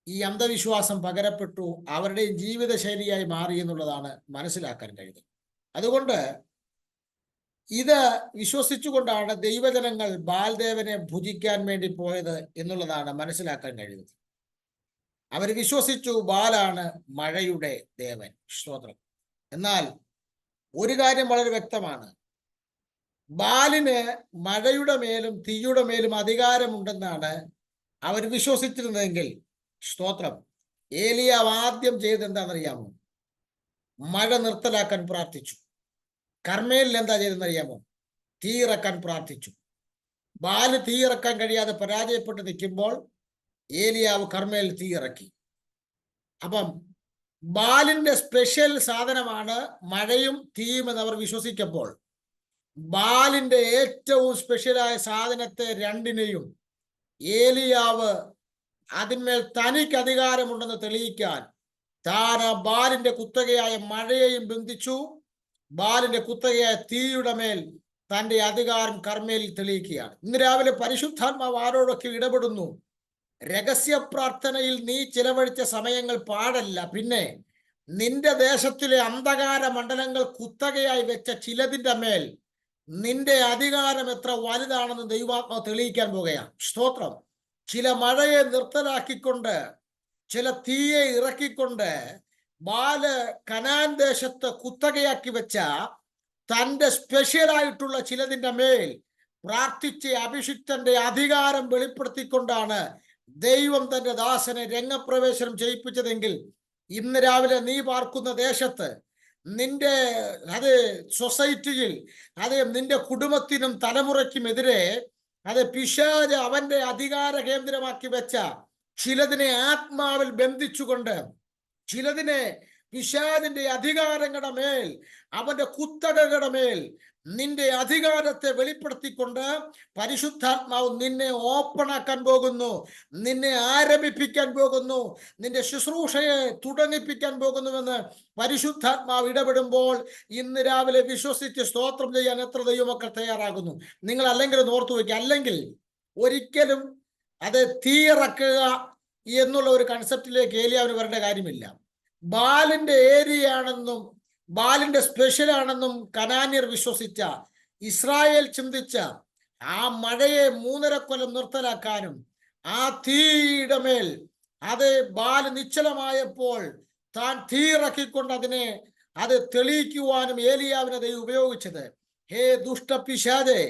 ഈ അന്ധവിശ്വാസം പകരപ്പെട്ടു, അവരുടെ ജീവിതശൈലിയായി മാറി എന്നുള്ളതാണ് മനസ്സിലാക്കാൻ കഴിയുന്നത്. അതുകൊണ്ട് ഇത് വിശ്വസിച്ചുകൊണ്ടാണ് ദൈവജനങ്ങൾ ബാൽദേവനെ ഭുജിക്കാൻ വേണ്ടി പോയത് എന്നുള്ളതാണ് മനസ്സിലാക്കാൻ കഴിയുന്നത്. അവർ വിശ്വസിച്ചു ബാലാണ് മഴയുടെ ദേവൻ. സ്തോത്രം. എന്നാൽ ഒരു കാര്യം വളരെ വ്യക്തമാണ്, ബാലിന് മഴയുടെ മേലും തീയുടെ മേലും അധികാരമുണ്ടെന്നാണ് അവർ വിശ്വസിച്ചിരുന്നതെങ്കിൽ, സ്തോത്രം, ഏലിയാവ് ആദ്യം ചെയ്തെന്താണെന്നറിയാമോ? മഴ നിർത്തലാക്കാൻ പ്രാർത്ഥിച്ചു. കർമ്മേലിൽ എന്താ ചെയ്തെന്നറിയാമോ? തീ ഇറക്കാൻ പ്രാർത്ഥിച്ചു. ബാല് തീ ഇറക്കാൻ കഴിയാതെ പരാജയപ്പെട്ട് നിൽക്കുമ്പോൾ ഏലിയാവ് കർമ്മേൽ തീ ഇറക്കി. അപ്പം ബാലിന്റെ സ്പെഷ്യൽ സാധനമാണ് മഴയും തീയും എന്ന് അവർ വിശ്വസിക്കുമ്പോൾ, ബാലിന്റെ ഏറ്റവും സ്പെഷ്യലായ സാധനത്തെ രണ്ടിനെയും ഏലിയാവ് അതിന്മേൽ തനിക്ക് അധികാരമുണ്ടെന്ന് തെളിയിക്കാൻ താൻ ആ ബാലിന്റെ കുത്തകയായ മഴയെയും ബന്ധിച്ചു, ബാലിന്റെ കുത്തകയായ തീയുടെ മേൽ തന്റെ അധികാരം കർമ്മേലിൽ തെളിയിക്കുകയാണ്. ഇന്ന് രാവിലെ പരിശുദ്ധാത്മാവ് ആരോടൊക്കെ ഇടപെടുന്നു. രഹസ്യ പ്രാർത്ഥനയിൽ നീ ചിലവഴിച്ച സമയങ്ങൾ പാടല്ല, പിന്നെ നിന്റെ ദേശത്തിലെ അന്ധകാര മണ്ഡലങ്ങൾ കുത്തകയായി വെച്ച ചിലതിന്റെ മേൽ നിന്റെ അധികാരം എത്ര വലുതാണെന്ന് ദൈവാത്മാവ് തെളിയിക്കാൻ പോകുകയാണ്. സ്തോത്രം. ചില മഴയെ നിർത്തലാക്കിക്കൊണ്ട്, ചില തീയെ ഇറക്കിക്കൊണ്ട് ബാല് കനാൻ ദേശത്ത് കുത്തകയാക്കി വെച്ച തന്റെ സ്പെഷ്യലായിട്ടുള്ള ചിലതിന്റെ മേൽ പ്രാർത്ഥിച്ച് അഭിഷിക്തന്റെ അധികാരം വെളിപ്പെടുത്തിക്കൊണ്ടാണ് ദൈവം തന്റെ ദാസനെ രംഗപ്രവേശനം ചെയ്യിപ്പിച്ചതെങ്കിൽ, ഇന്ന് രാവിലെ നീ പാർക്കുന്ന ദേശത്ത്, നിന്റെ സൊസൈറ്റിയിൽ, നിന്റെ കുടുംബത്തിനും തലമുറയ്ക്കുമെതിരെ പിശാച് അവന്റെ അധികാര കേന്ദ്രമാക്കി വെച്ച ചിലതിനെ ആത്മാവിൽ ബന്ധിച്ചുകൊണ്ട്, ചിലതിനെ പിശാചിന്റെ അധികാരങ്ങളുടെ മേൽ, അവന്റെ കുത്തകകളുടെ മേൽ നിന്റെ അധികാരത്തെ വെളിപ്പെടുത്തിക്കൊണ്ട് പരിശുദ്ധാത്മാവ് നിന്നെ ഓപ്പണാക്കാൻ പോകുന്നു, നിന്നെ ആരംഭിപ്പിക്കാൻ പോകുന്നു, നിന്റെ ശുശ്രൂഷയെ തുടങ്ങിപ്പിക്കാൻ പോകുന്നുവെന്ന് പരിശുദ്ധാത്മാവ് ഇടപെടുമ്പോൾ ഇന്ന് രാവിലെ വിശ്വസിച്ച് സ്തോത്രം ചെയ്യാൻ എത്ര ദൈവമക്കൾ തയ്യാറാകുന്നു? നിങ്ങൾ അല്ലെങ്കിൽ ഓർത്തു വയ്ക്കുക, അല്ലെങ്കിൽ ഒരിക്കലും തീയിറക്കുക എന്നുള്ള ഒരു കൺസെപ്റ്റിലേക്ക് ഏലിയാവിന് വരേണ്ട കാര്യമില്ല. ബാലിന്റെ ഏരിയയാണെന്നും ബാലിന്റെ സ്പെഷ്യലാണെന്നും കനാന്യർ വിശ്വസിച്ച, ഇസ്രായേൽ ചിന്തിച്ച ആ മഴയെ 3.5 കൊല്ലം നിർത്തലാക്കാനും, ആ തീയുടെ മേൽ ബാല് നിശ്ചലമായപ്പോൾ താൻ തീ ഇറക്കിക്കൊണ്ട് അതിനെ തെളിയിക്കുവാനും ഏലിയാവിനെ ദൈവം ഉപയോഗിച്ചത്. ഹേ ദുഷ്ട പിശാചേ,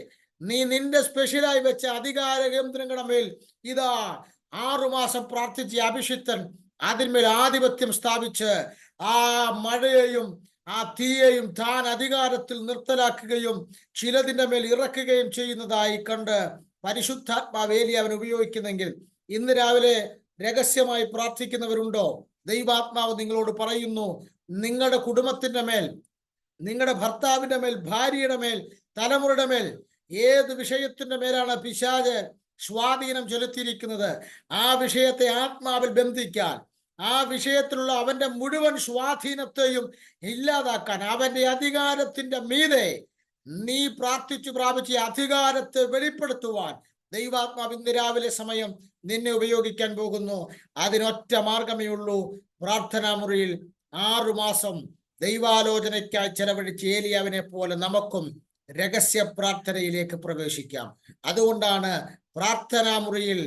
നീ നിന്റെ സ്പെഷ്യലായി വെച്ച അധികാര കേന്ദ്രങ്ങളുടെ മേൽ 6 മാസം പ്രാർത്ഥിച്ച അഭിഷിക്തൻ അതിന്മേൽ ആധിപത്യം സ്ഥാപിച്ച് ആ മഴയെയും ആ തീയെയും താൻ അധികാരത്തിൽ നിർത്തലാക്കുകയും ചിലതിന്റെ മേൽ ഇറക്കുകയും ചെയ്യുന്നതായി കണ്ട് പരിശുദ്ധാത്മാവ് ഏലിയാവിനെ ഉപയോഗിക്കുന്നെങ്കിൽ, ഇന്ന് രാവിലെ രഹസ്യമായി പ്രാർത്ഥിക്കുന്നവരുണ്ടോ? ദൈവാത്മാവ് നിങ്ങളോട് പറയുന്നു, നിങ്ങളുടെ കുടുംബത്തിന്റെ മേൽ, നിങ്ങളുടെ ഭർത്താവിന്റെ മേൽ, ഭാര്യയുടെ മേൽ, തലമുറയുടെ മേൽ ഏത് വിഷയത്തിന്റെ മേലാണ് പിശാച് സ്വാധീനം ചെലുത്തിയിരിക്കുന്നത്, ആ വിഷയത്തെ ആത്മാവിൽ ബന്ധിക്കാൻ, ആ വിഷയത്തിലുള്ള അവന്റെ മുഴുവൻ സ്വാധീനത്തെയും ഇല്ലാതാക്കാൻ, അവന്റെ അധികാരത്തിന്റെ മീതെ നീ പ്രാർത്ഥിച്ചു പ്രാപിച്ച അധികാരത്തെ വെളിപ്പെടുത്തുവാൻ ദൈവാത്മാവ് ഇന്ന് രാവിലെ സമയം നിന്നെ ഉപയോഗിക്കാൻ പോകുന്നു. അതിനൊറ്റ മാർഗമേ ഉള്ളൂ. പ്രാർത്ഥനാ മുറിയിൽ 6 മാസം ദൈവാലോചനയ്ക്കായി ചെലവഴിച്ച് ഏലിയാവിനെ പോലെ നമുക്കും രഹസ്യ പ്രാർത്ഥനയിലേക്ക് പ്രവേശിക്കാം. അതുകൊണ്ടാണ് പ്രാർത്ഥനാ മുറിയിൽ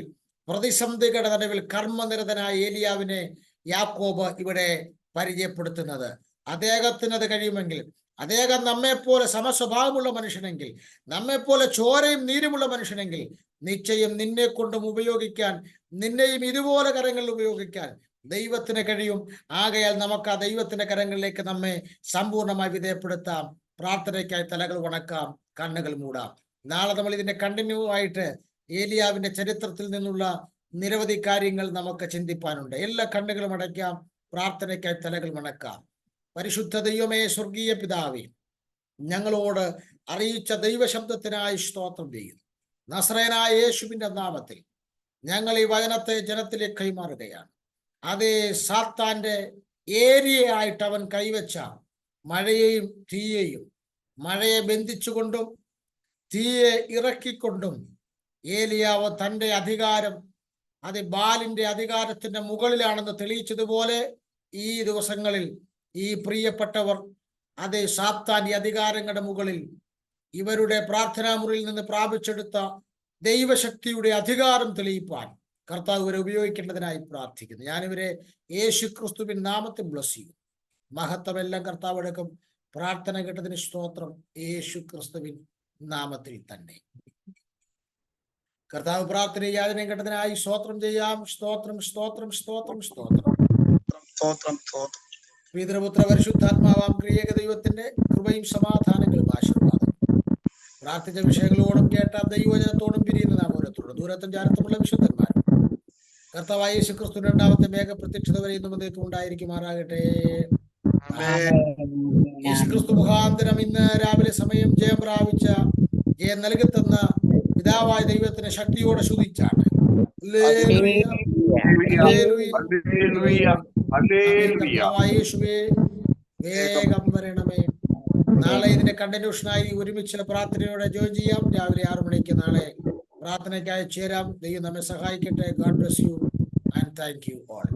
പ്രതിസന്ധികളുടെ നടുവിൽ കർമ്മനിരതനായ ഏലിയാവിനെ യാക്കോബ് ഇവിടെ പരിചയപ്പെടുത്തുന്നത്. അദ്ദേഹത്തിന് അത് കഴിയുമെങ്കിൽ, അദ്ദേഹം നമ്മെപ്പോലെ സമസ്വഭാവമുള്ള മനുഷ്യനെങ്കിൽ, നമ്മെപ്പോലെ ചോരയും നീരുമുള്ള മനുഷ്യനെങ്കിൽ, നിശ്ചയം നിന്നെ കൊണ്ടും ഉപയോഗിക്കാൻ, നിന്നെയും ഇതുപോലെ കരങ്ങളിൽ ഉപയോഗിക്കാൻ ദൈവത്തിന് കഴിയും. ആകയാൽ നമുക്ക് ആ ദൈവത്തിന്റെ കരങ്ങളിലേക്ക് നമ്മെ സമ്പൂർണ്ണമായി വിധേയപ്പെടുത്താം. പ്രാർത്ഥനയ്ക്കായി തലകൾ വണക്കാം, കണ്ണുകൾ മൂടാം. നാളെ നമ്മൾ ഇതിന്റെ കണ്ടിന്യൂ ആയിട്ട് ഏലിയാവിന്റെ ചരിത്രത്തിൽ നിന്നുള്ള നിരവധി കാര്യങ്ങൾ നമുക്ക് ചിന്തിപ്പാനുണ്ട്. എല്ലാ കണ്ണുകളും അടയ്ക്കാം, പ്രാർത്ഥനയ്ക്കായി തലകൾ വണക്കാം. പരിശുദ്ധ ദൈവമേ, സ്വർഗീയ പിതാവേ, ഞങ്ങളോട് അറിയിച്ച ദൈവശബ്ദത്തിനായി സ്തോത്രം ചെയ്യുന്നു. നസ്രയനായ യേശുവിന്റെ നാമത്തിൽ ഞങ്ങൾ ഈ വചനത്തെ ജനത്തിലേക്ക് കൈമാറുകയാണ്. അതേ സാത്താന്റെ ഏരിയയായിട്ട് അവൻ കൈവച്ച മഴയെയും തീയെയും, മഴയെ ബന്ധിച്ചുകൊണ്ടും തീയെ ഇറക്കിക്കൊണ്ടും ഏലിയാവ് തൻ്റെ അധികാരം അത് ബാലിന്റെ അധികാരത്തിന്റെ മുകളിലാണെന്ന് തെളിയിച്ചതുപോലെ ഈ ദിവസങ്ങളിൽ ഈ പ്രിയപ്പെട്ടവർ അതേ സാത്താന്റെ അധികാരങ്ങളുടെ മുകളിൽ ഇവരുടെ പ്രാർത്ഥനാ മുറിയിൽ നിന്ന് പ്രാപിച്ചെടുത്ത ദൈവശക്തിയുടെ അധികാരം തെളിയിപ്പാൻ കർത്താവ് ഇവരെ ഉപയോഗിക്കേണ്ടതിനായി പ്രാർത്ഥിക്കുന്നു. ഞാനിവരെ യേശു ക്രിസ്തുവിൻ നാമത്തിൽ ബ്ലസ് ചെയ്യും. മഹത്വമെല്ലാം കർത്താവ് എടുക്കും. പ്രാർത്ഥന കേട്ടതിന് സ്തോത്രം, യേശു ക്രിസ്തുവിൻ നാമത്തിൽ തന്നെ. കർത്താവ് പ്രാർത്ഥന യാചനയും കേട്ടതിനായി സ്തോത്രം ചെയ്യാം. സ്തോത്രം, സ്തോത്രം, സ്തോത്രം, സ്തോത്രം, സ്തോത്രം, സ്തോത്രം. പിതൃപുത്ര പരിശുദ്ധാത്മാവാം ക്രിയേക ദൈവത്തിന്റെ കൃപയും സമാധാനങ്ങളും ആശീർവാദം പ്രാർത്ഥിച്ച വിഷയങ്ങളോടും കേട്ട ദൈവജനത്തോടും പിരിയുന്ന നാം ഓരോരുത്തരോടും ദൂരത്തും ചാരത്തുമുള്ള വിശുദ്ധന്മാരും കർത്താവായ യേശു ക്രിസ്തുവിന്റെ രണ്ടാമത്തെ മേഘ പ്രത്യക്ഷത വരെ ഇന്നും അദ്ദേഹം ഉണ്ടായിരിക്കുമാറാകട്ടെ. യേശു ക്രിസ്തു മുഖാന്തരം ഇന്ന് രാവിലെ സമയം ജയം പ്രാപിച്ച, ജയം നൽകിത്തന്ന പിതാവായ ദൈവത്തിന് ശക്തിയോടെ സ്തുതിച്ചാണ്. യേശുവേ, വേഗം വരണമേ. നാളെ ഇതിന്റെ കണ്ടിന്യൂഷനായി ഒരുമിച്ച് പ്രാർത്ഥനയോടെ ജോയിൻ ചെയ്യാം. രാവിലെ 6 മണിക്ക് നാളെ പ്രാർത്ഥനയ്ക്കായി ചേരാം. ദൈവം നമ്മെ സഹായിക്കട്ടെ. God bless you and thank you all.